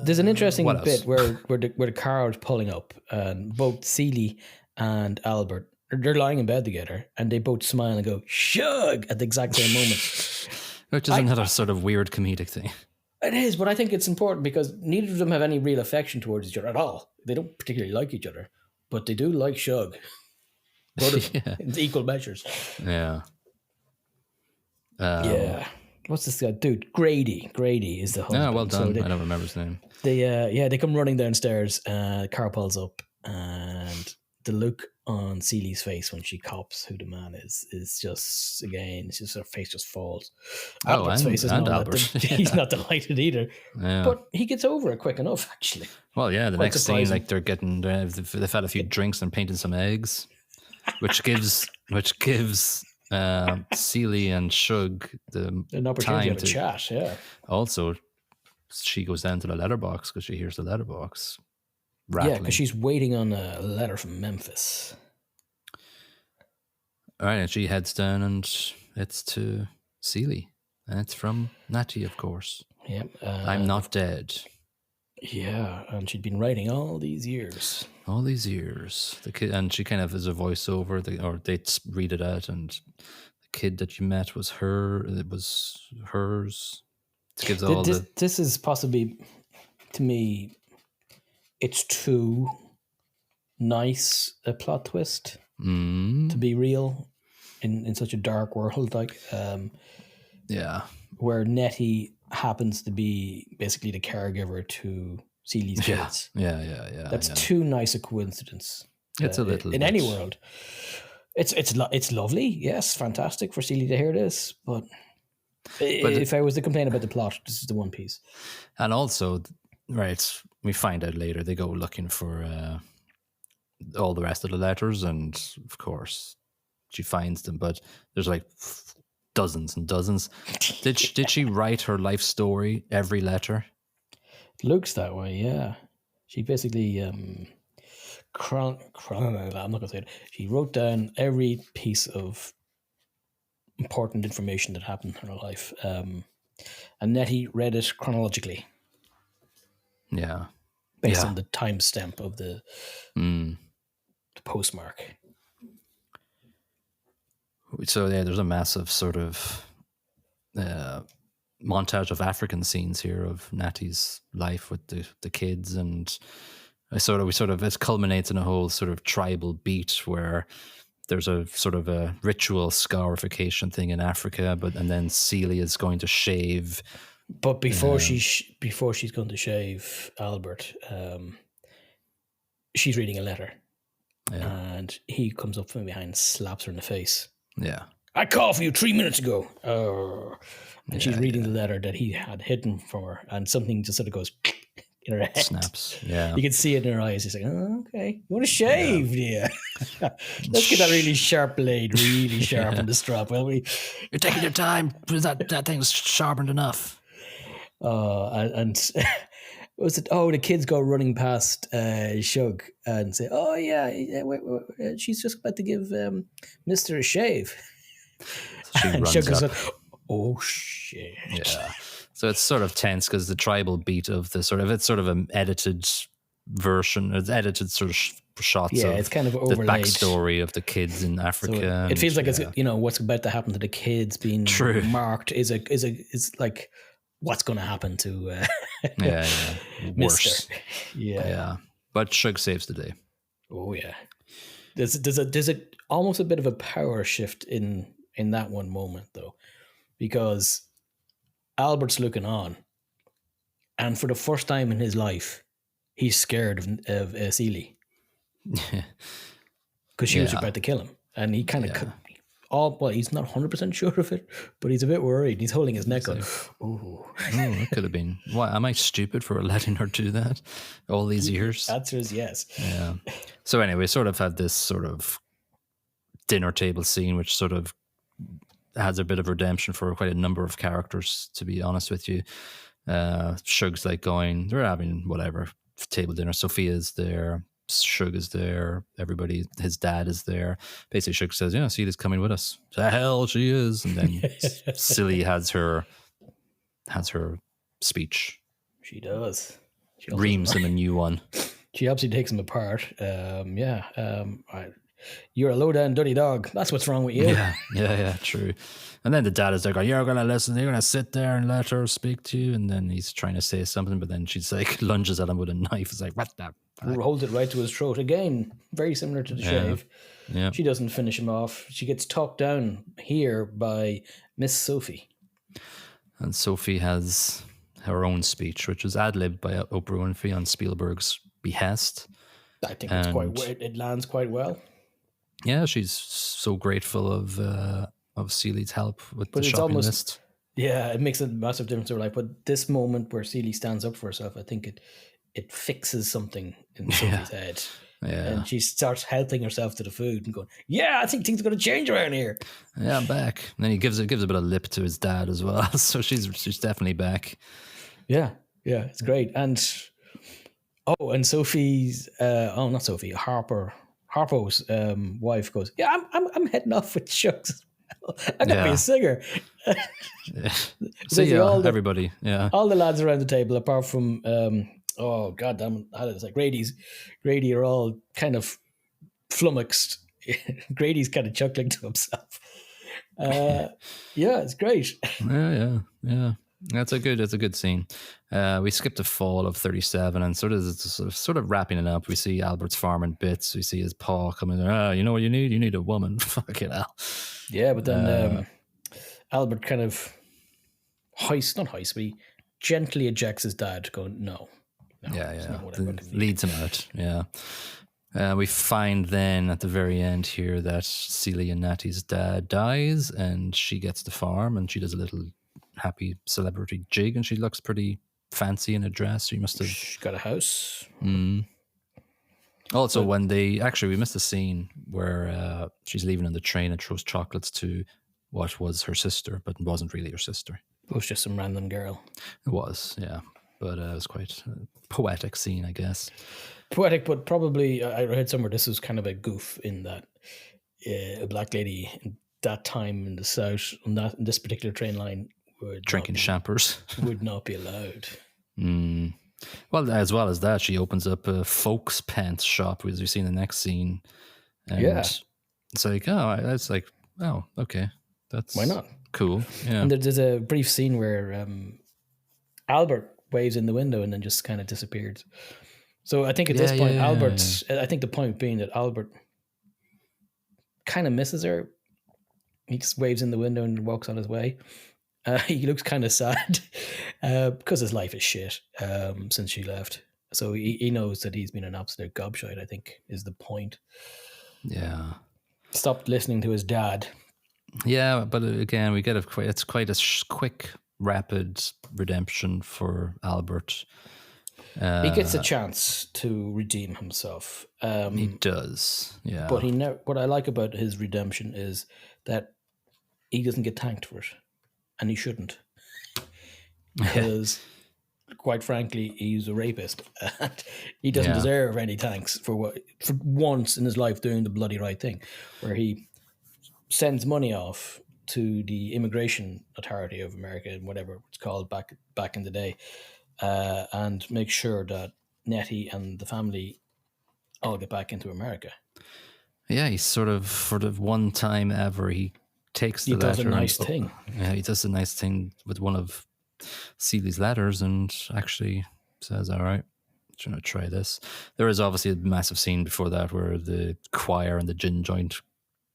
There's an interesting bit where the car is pulling up, and both Celie and Albert, they're lying in bed together, and they both smile and go, Shug, at the exact same moment. Which is another sort of weird comedic thing. It is, but I think it's important because neither of them have any real affection towards each other at all. They don't particularly like each other, but they do like Shug. Both of them, in equal measures. Yeah. What's this guy? Dude, Grady. Grady is the husband. Yeah, well done. So I don't remember his name. They come running downstairs. Car pulls up, and the look on Celie's face when she cops who the man is just, again, it's just her face just falls. Albert's face is not Albert. He's not delighted either. Yeah. But he gets over it quick enough, actually. Well, yeah, the next scene, like they've had a few drinks and painted some eggs, which gives Celie and Shug an opportunity to chat. Yeah. Also, she goes down to the letterbox because she hears the letterbox rattling. Yeah, because she's waiting on a letter from Memphis. All right, and she heads down, and it's to Celie, and it's from Natty, of course. Yeah. I'm not dead. Yeah, and she'd been writing all these years. All these years. The kid, and she kind of is a voiceover, or they read it out, and the kid that you met was her. It was hers. It gives all this is possibly, to me, it's too nice a plot twist to be real in such a dark world, like where Nettie happens to be basically the caregiver to Celie's kids. Yeah. That's too nice a coincidence. It's a little in any world. It's lovely, yes, fantastic for Celie to hear this, but if I was to complain about the plot, this is the one piece. And also, right, we find out later they go looking for all the rest of the letters, and of course she finds them, but there's like dozens and dozens. Did she write her life story every letter? It looks that way, yeah. She basically I'm not gonna say it. She wrote down every piece of important information that happened in her life, and Nettie read it chronologically. Yeah, based on the timestamp of the postmark. So there's a massive sort of montage of African scenes here of Natty's life with the kids, and it culminates in a whole sort of tribal beat where there's a sort of a ritual scarification thing in Africa, and then Celie is going to shave. But before she's going to shave Albert, she's reading a letter, and he comes up from behind, slaps her in the face. Yeah. I called for you 3 minutes ago. And she's reading the letter that he had hidden from her, and something just sort of goes in her head. Snaps. Yeah. You can see it in her eyes. He's like, oh, okay. You want to shave, dear? Let's get that really sharp blade, really sharp in the strap, will we? You're taking your time. That thing's sharpened enough. And was it? Oh, the kids go running past Shug and say, "Oh yeah, wait, she's just about to give Mister a shave." So she runs Shug up. goes like, "Oh shit!" Yeah. So it's sort of tense because the tribal beat of it's sort of an edited version. It's edited sort of shots. Yeah, of it's kind of the overlaid. backstory of the kids in Africa. So it feels like it's what's about to happen to the kids being marked is like what's going to happen to worse. Yeah. But Shug saves the day. Oh yeah. There's a almost a bit of a power shift in that one moment though, because Albert's looking on, and for the first time in his life, he's scared of Celie because she was about to kill him, and he kind of he's not 100% sure of it, but he's a bit worried. He's holding his neck on. Oh, it could have been. Why am I stupid for letting her do that all these years? The answer is yes. Yeah. So anyway, sort of had this sort of dinner table scene, which sort of has a bit of redemption for quite a number of characters, to be honest with you. Shug's like they're having whatever table dinner. Sophia's there, Shug is there, everybody, his dad is there. Basically Shug says, Celie's coming with us. The hell she is. And then Celie has her speech. She does. She reams him a new one. She obviously takes him apart. You're a low down dirty dog. That's what's wrong with you. Yeah, true. And then the dad is like, you're going to listen. You're going to sit there and let her speak to you. And then he's trying to say something, but then she's like lunges at him with a knife. It's like, what the fuck? Holds it right to his throat. Again, very similar to the shave. Yeah. She doesn't finish him off. She gets talked down here by Miss Sophie. And Sophie has her own speech, which was ad-libbed by Oprah Winfrey on Spielberg's behest. I think it lands quite well. Yeah, she's so grateful of Celie's help with the shopping list. Yeah, it makes a massive difference to her life. But this moment where Celie stands up for herself, I think it fixes something in Sophie's head. Yeah. And she starts helping herself to the food and going, I think things are going to change around here. Yeah, I'm back. And then he gives a bit of lip to his dad as well. So she's definitely back. Yeah, it's great. And Sophie's not Sophie, Harpo's wife goes, I'm heading off with Shucks. I gotta be a singer. So everybody, all the lads around the table, apart from Grady are all kind of flummoxed. Grady's kind of chuckling to himself. It's great. Yeah. That's a good scene. We skipped the fall of 37 and sort of wrapping it up. We see Albert's farming bits. We see his paw coming there. You know what you need? You need a woman. Fucking hell. Yeah, but then Albert kind of but he gently ejects his dad, going, no. Leads him out. Yeah. We find then at the very end here that Celie and Natty's dad dies, and she gets the farm, and she does a little happy celebrity jig, and she looks pretty fancy in a dress. She must have. She's got a house. Also, when we missed a scene where she's leaving on the train and throws chocolates to what was her sister, but wasn't really her sister. It was just some random girl. It was, yeah. But it was quite a poetic scene, I guess. Poetic, but probably, I read somewhere this was kind of a goof in that a black lady in that time in the South, in this particular train line, drinking champers would not be allowed. Well, as well as that, she opens up a folks pants shop, as we see in the next scene. And it's like, okay. That's why not? Cool. Yeah. And there's a brief scene where Albert waves in the window and then just kind of disappeared. So I think at this point, I think the point being that Albert kind of misses her. He just waves in the window and walks on his way. He looks kind of sad because his life is shit since she left. So he knows that he's been an absolute gobshite, I think, is the point. Yeah. Stopped listening to his dad. Yeah, but again, we get it's quite a quick, rapid redemption for Albert. He gets a chance to redeem himself. He does, yeah. But what I like about his redemption is that he doesn't get thanked for it, and he shouldn't, because quite frankly, he's a rapist, and he doesn't deserve any thanks for once in his life doing the bloody right thing, where he sends money off to the Immigration Authority of America, and whatever it's called back in the day, and make sure that Nettie and the family all get back into America. Yeah, he's sort of, for the one time ever, he takes the letter. He does a nice thing. Yeah, he does a nice thing with one of Celie's letters and actually says, all right, I'm going to try this. There is obviously a massive scene before that where the choir and the gin joint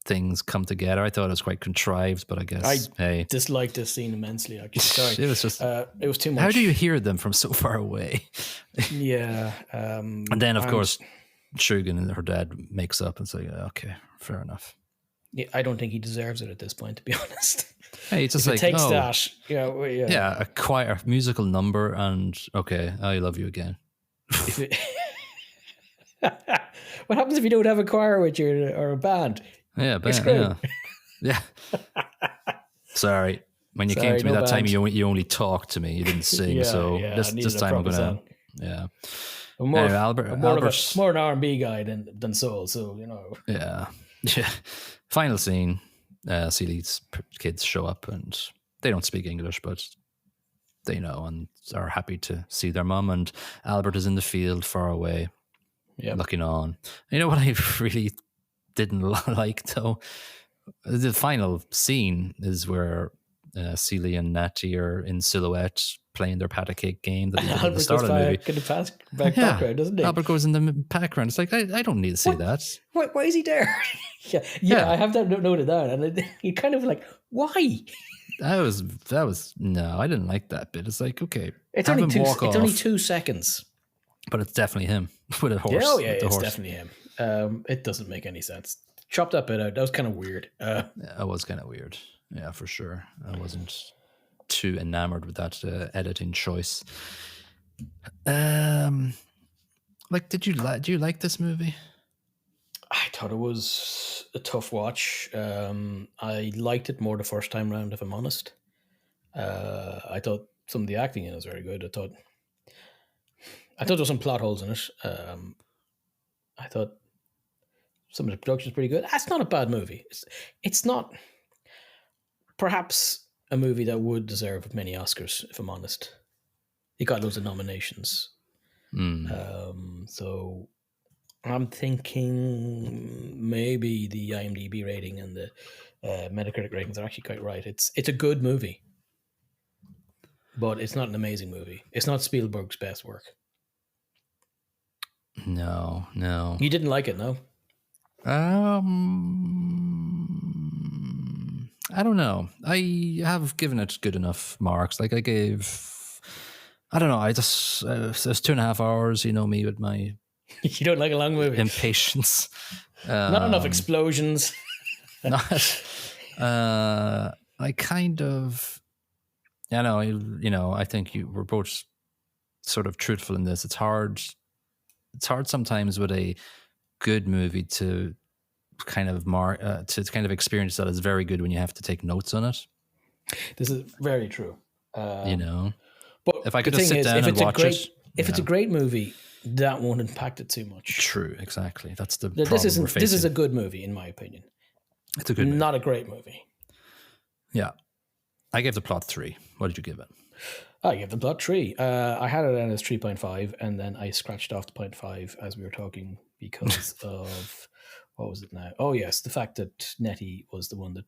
things come together. I thought it was quite contrived, but I guess I disliked this scene immensely. Actually, sorry, it was just it was too much. How do you hear them from so far away? Yeah, and then of course Shugan and her dad makes up and say, okay, fair enough. Yeah, I don't think he deserves it at this point, to be honest. Hey, it's just if it takes that. Yeah, a choir, a musical number, and okay, I love you again. What happens if you don't have a choir with you or a band? Yeah, yeah. Sorry, when you came to me that time, you only talked to me. You didn't sing. This time I'm gonna. Yeah. More an R&B guy than soul. So Yeah. Final scene. Celie's kids show up and they don't speak English, but they know and are happy to see their mum. And Albert is in the field far away, looking on. You know what I really didn't like though? The final scene is where Celie and Natty are in silhouette playing their pat a cake game that they did at the start of the movie. Background, doesn't he? Albert goes in the background. It's like, I don't need to see that. Why is he there? yeah, I have that noted down. And you kind of like, why? That was no, I didn't like that bit. It's like, okay, it's only 2 seconds. But it's definitely him with a horse. It's definitely him. It doesn't make any sense. Chop that bit out. That was kind of weird. That was kind of weird. Yeah, for sure. I wasn't too enamored with that editing choice. Do you like this movie? I thought it was a tough watch. I liked it more the first time round, if I'm honest. I thought some of the acting in it was very good. I thought there were some plot holes in it. I thought some of the production is pretty good. That's not a bad movie. It's not perhaps a movie that would deserve many Oscars, if I'm honest. It got loads of nominations. So I'm thinking maybe the IMDb rating and the Metacritic ratings are actually quite right. It's a good movie, but it's not an amazing movie. It's not Spielberg's best work. No. You didn't like it, no? I don't know. I have given it good enough marks. Like I don't know. I just it was 2.5 hours. You know me with my. You don't like a long movie. Impatience. Not enough explosions. I kind of. I think we're both sort of truthful in this. It's hard sometimes with a good movie to kind of experience that as very good when you have to take notes on it. This is very true. But if I could just sit down and watch it, if it's a great movie, that won't impact it too much. True, exactly. That's the problem this we're facing. This is a good movie, in my opinion. It's a good movie. Not a great movie. Yeah. I gave the plot 3. What did you give it? I gave the plot 3. I had it as 3.5, and then I scratched off the 0.5 as we were talking because of, what was it now? Oh, yes, the fact that Nettie was the one that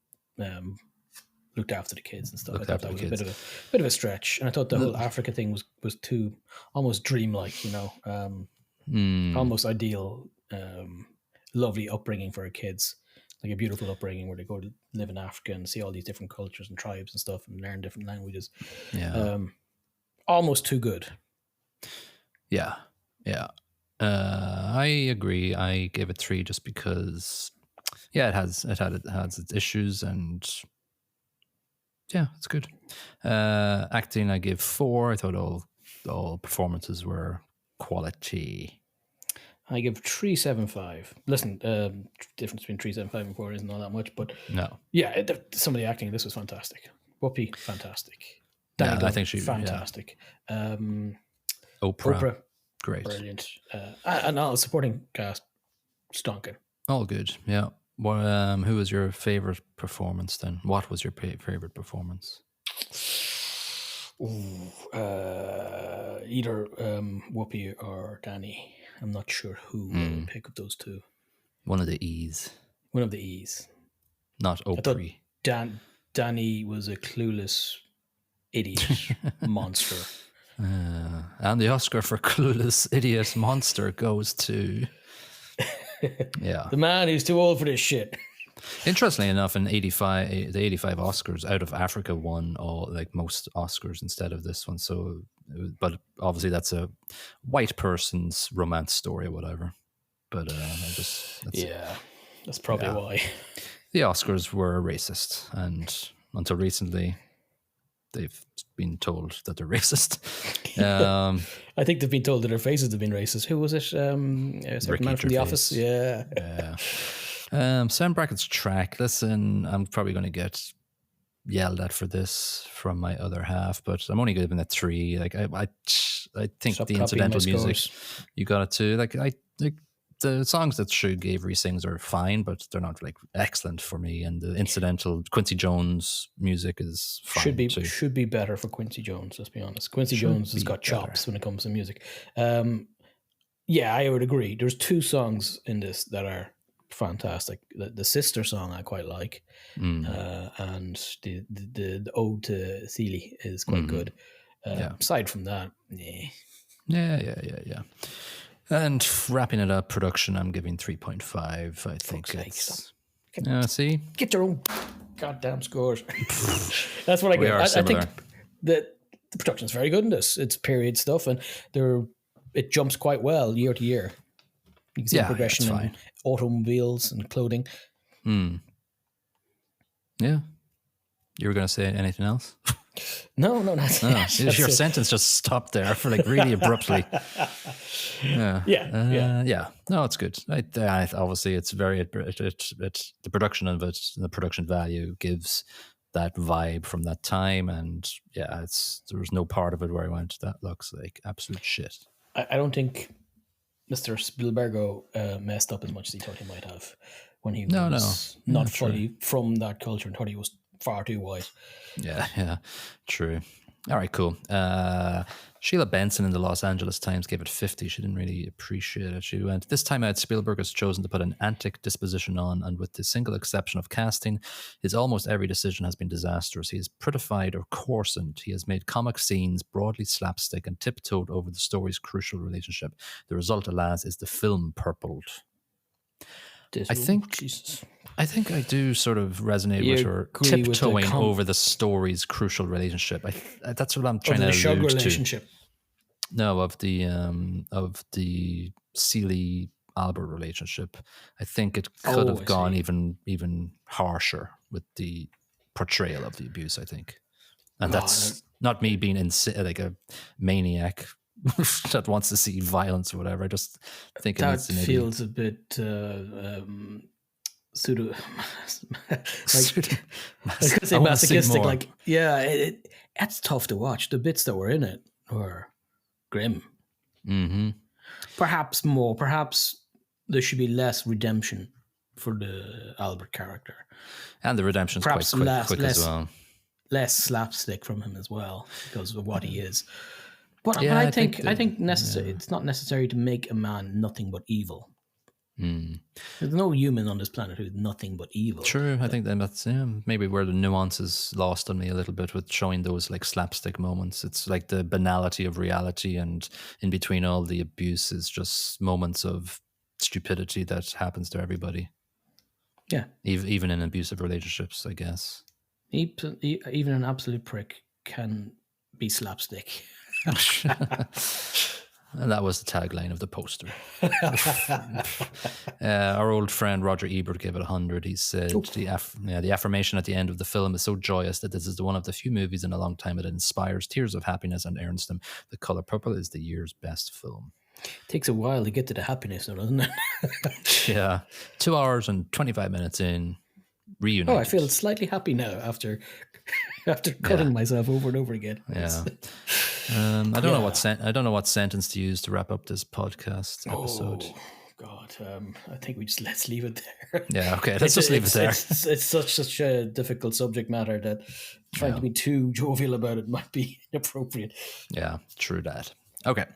looked after the kids and stuff. I Looked thought after that the was kids. a bit of a stretch, and I thought the whole Africa thing was too almost dreamlike, almost ideal, lovely upbringing for our kids, like a beautiful upbringing where they go to live in Africa and see all these different cultures and tribes and stuff and learn different languages. Yeah. Almost too good. Yeah. Yeah. I agree. I gave it 3 just because, yeah, it has its issues, and yeah, it's good. Acting, I gave 4. I thought all performances were quality. I give 3.75. Listen, difference between 3.75 and 4 isn't all that much, but No. yeah, some of the acting, this was fantastic. Whoopi, fantastic. Yeah, Danny I think she fantastic. Oprah, great. Brilliant. And all the supporting cast, stonking. All good. Yeah. Well, who was your favorite performance then? What was your favorite performance? Ooh, either Whoopi or Danny. I'm not sure who will pick up those two. One of the E's. One of the E's. Not Oprah. Danny was a clueless idiot monster. And the Oscar for clueless idiot monster goes to the man who's too old for this shit. Interestingly enough, in the 85 Oscars, Out of Africa won most Oscars instead of this one. So, but obviously that's a white person's romance story or whatever. But that's probably why. The Oscars were racist, and until recently, they've been told that they're racist. I think they've been told that their faces have been racist. Who was it? Ricky man from The Office. Yeah. Sound brackets track. Listen, I'm probably going to get yelled at for this from my other half, but I'm only giving it 3. Like I think the incidental music, you got it too. Like the songs that Suge Avery sings are fine, but they're not like excellent for me. And the incidental Quincy Jones music is fine should be better for Quincy Jones. Let's be honest. Quincy Jones has got chops when it comes to music. Yeah, I would agree. There's 2 songs in this that are fantastic. The sister song I quite like, and the ode to Celie is quite good. Aside from that, yeah. And wrapping it up, production, I'm giving 3.5. I think it's... see? Get your own goddamn scores. That's what I get. I think the production's very good in this. It's period stuff, and it jumps quite well year to year. You can see the progression in automobiles and clothing. Yeah. You were going to say anything else? No, that's your sentence just stopped there for really abruptly. Yeah. No, it's good. Obviously, it's very it's the production of it, the production value gives that vibe from that time, and there was no part of it where I went, that looks like absolute shit. I don't think Mr. Spielberg messed up as much as he thought he might have when he was not fully from that culture and thought he was far too white. Yeah, true. All right, cool. Sheila Benson in the Los Angeles Times gave it 50. She didn't really appreciate it. She went, "This time out, Spielberg has chosen to put an antic disposition on, and with the single exception of casting, his almost every decision has been disastrous. He has prettified or coarsened. He has made comic scenes broadly slapstick and tiptoed over the story's crucial relationship. The result, alas, is the film purpled." I think I do sort of resonate with her tiptoeing over the story's crucial relationship. That's what I'm trying to allude to. No, of the Celie Albert relationship. I think it could have gone even harsher with the portrayal of the abuse, I think. And that's not me being like a maniac that wants to see violence or whatever. I just think that feels a bit pseudo, masochistic. It's tough to watch. The bits that were in it were grim. Mm-hmm. Perhaps there should be less redemption for the Albert character, and the redemption's quite quick as well. Less slapstick from him as well because of what he is. But I think necessary. It's not necessary to make a man nothing but evil. There's no human on this planet who's nothing but evil. True, I think that's maybe where the nuance is lost on me a little bit with showing those like slapstick moments. It's like the banality of reality, and in between all the abuse is just moments of stupidity that happens to everybody. Yeah, even in abusive relationships, I guess. Even an absolute prick can be slapstick. And that was the tagline of the poster. Our old friend Roger Ebert gave it 100. He said the affirmation at the end of the film is so joyous that this is one of the few movies in a long time that inspires tears of happiness and earns them. The Color Purple is the year's best film. Takes a while to get to the happiness, though, doesn't it? Yeah, 2 hours and 25 minutes in. Reunited. Oh, I feel slightly happy now after cutting myself over and over again. Yeah. I don't know what sentence to use to wrap up this podcast episode. Oh God, I think let's leave it there. Yeah, okay, let's just leave it there. It's such a difficult subject matter that trying to be too jovial about it might be inappropriate. Yeah, true that. Okay,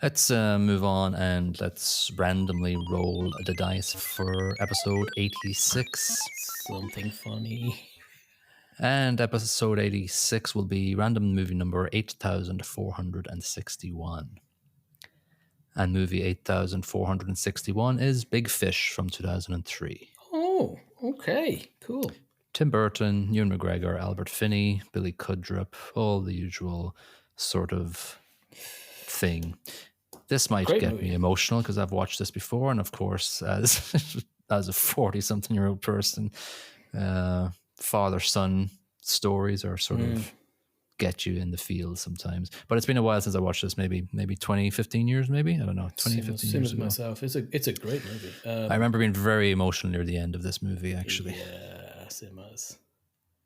let's move on and let's randomly roll the dice for episode 86. Something funny. And episode 86 will be random movie number 8461. And movie 8461 is Big Fish from 2003. Oh, okay, cool. Tim Burton, Ewan McGregor, Albert Finney, Billy Cudrup, all the usual sort of thing. This might get me emotional because I've watched this before, and of course, as a 40-something-year-old person, father-son stories are sort of get you in the field sometimes. But it's been a while since I watched this. Maybe 20, 15 years, maybe? I don't know. 20, 15 same years as ago. myself. It's a great movie. I remember being very emotional near the end of this movie, actually. Yeah, same as.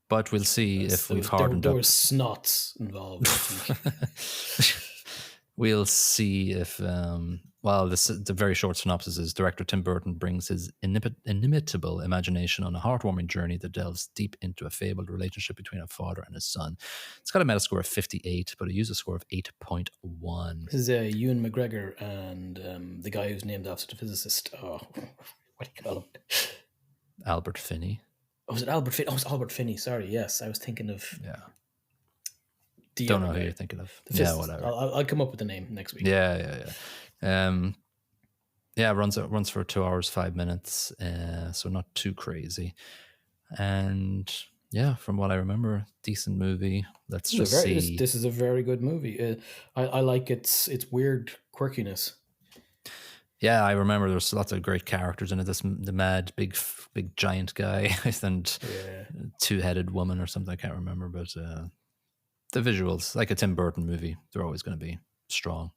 But we'll see if we've hardened up. There were snots involved, I think. We'll see if, the very short synopsis is director Tim Burton brings his inimitable imagination on a heartwarming journey that delves deep into a fabled relationship between a father and his son. It's got a Metascore of 58, but a user score of 8.1. This is Ewan McGregor and the guy who's named after the physicist. Oh, what do you call him? Albert Finney. Oh, was it Albert Finney? Oh, it's Albert Finney. Sorry, yes. I was thinking of... Yeah. Don't know who you're thinking of. Yeah, whatever. I'll come up with the name next week. Yeah. Runs for 2 hours, 5 minutes, so not too crazy. And yeah, from what I remember, decent movie. Let's just see. This is a very good movie. I like its weird quirkiness. Yeah, I remember there's lots of great characters in it. The mad, big giant guy and two-headed woman or something. I can't remember, but the visuals, like a Tim Burton movie, they're always going to be strong.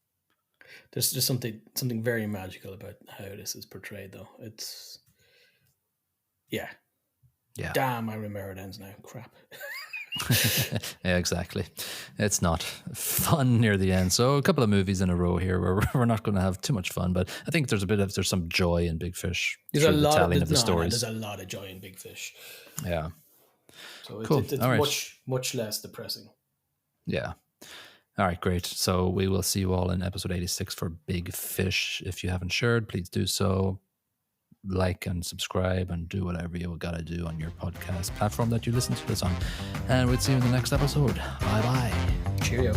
There's just something very magical about how this is portrayed, though. It's yeah. Damn, I remember it ends now. Crap. Yeah, exactly. It's not fun near the end. So a couple of movies in a row here where we're not going to have too much fun, but I think there's some joy in Big Fish. There's a lot of the stories. There's a lot of joy in Big Fish. Yeah. So cool. It's much less depressing. Yeah. All right, great. So we will see you all in episode 86 for Big Fish. If you haven't shared, please do so. Like and subscribe and do whatever you got to do on your podcast platform that you listen to this on. And we'll see you in the next episode. Bye-bye. Cheerio.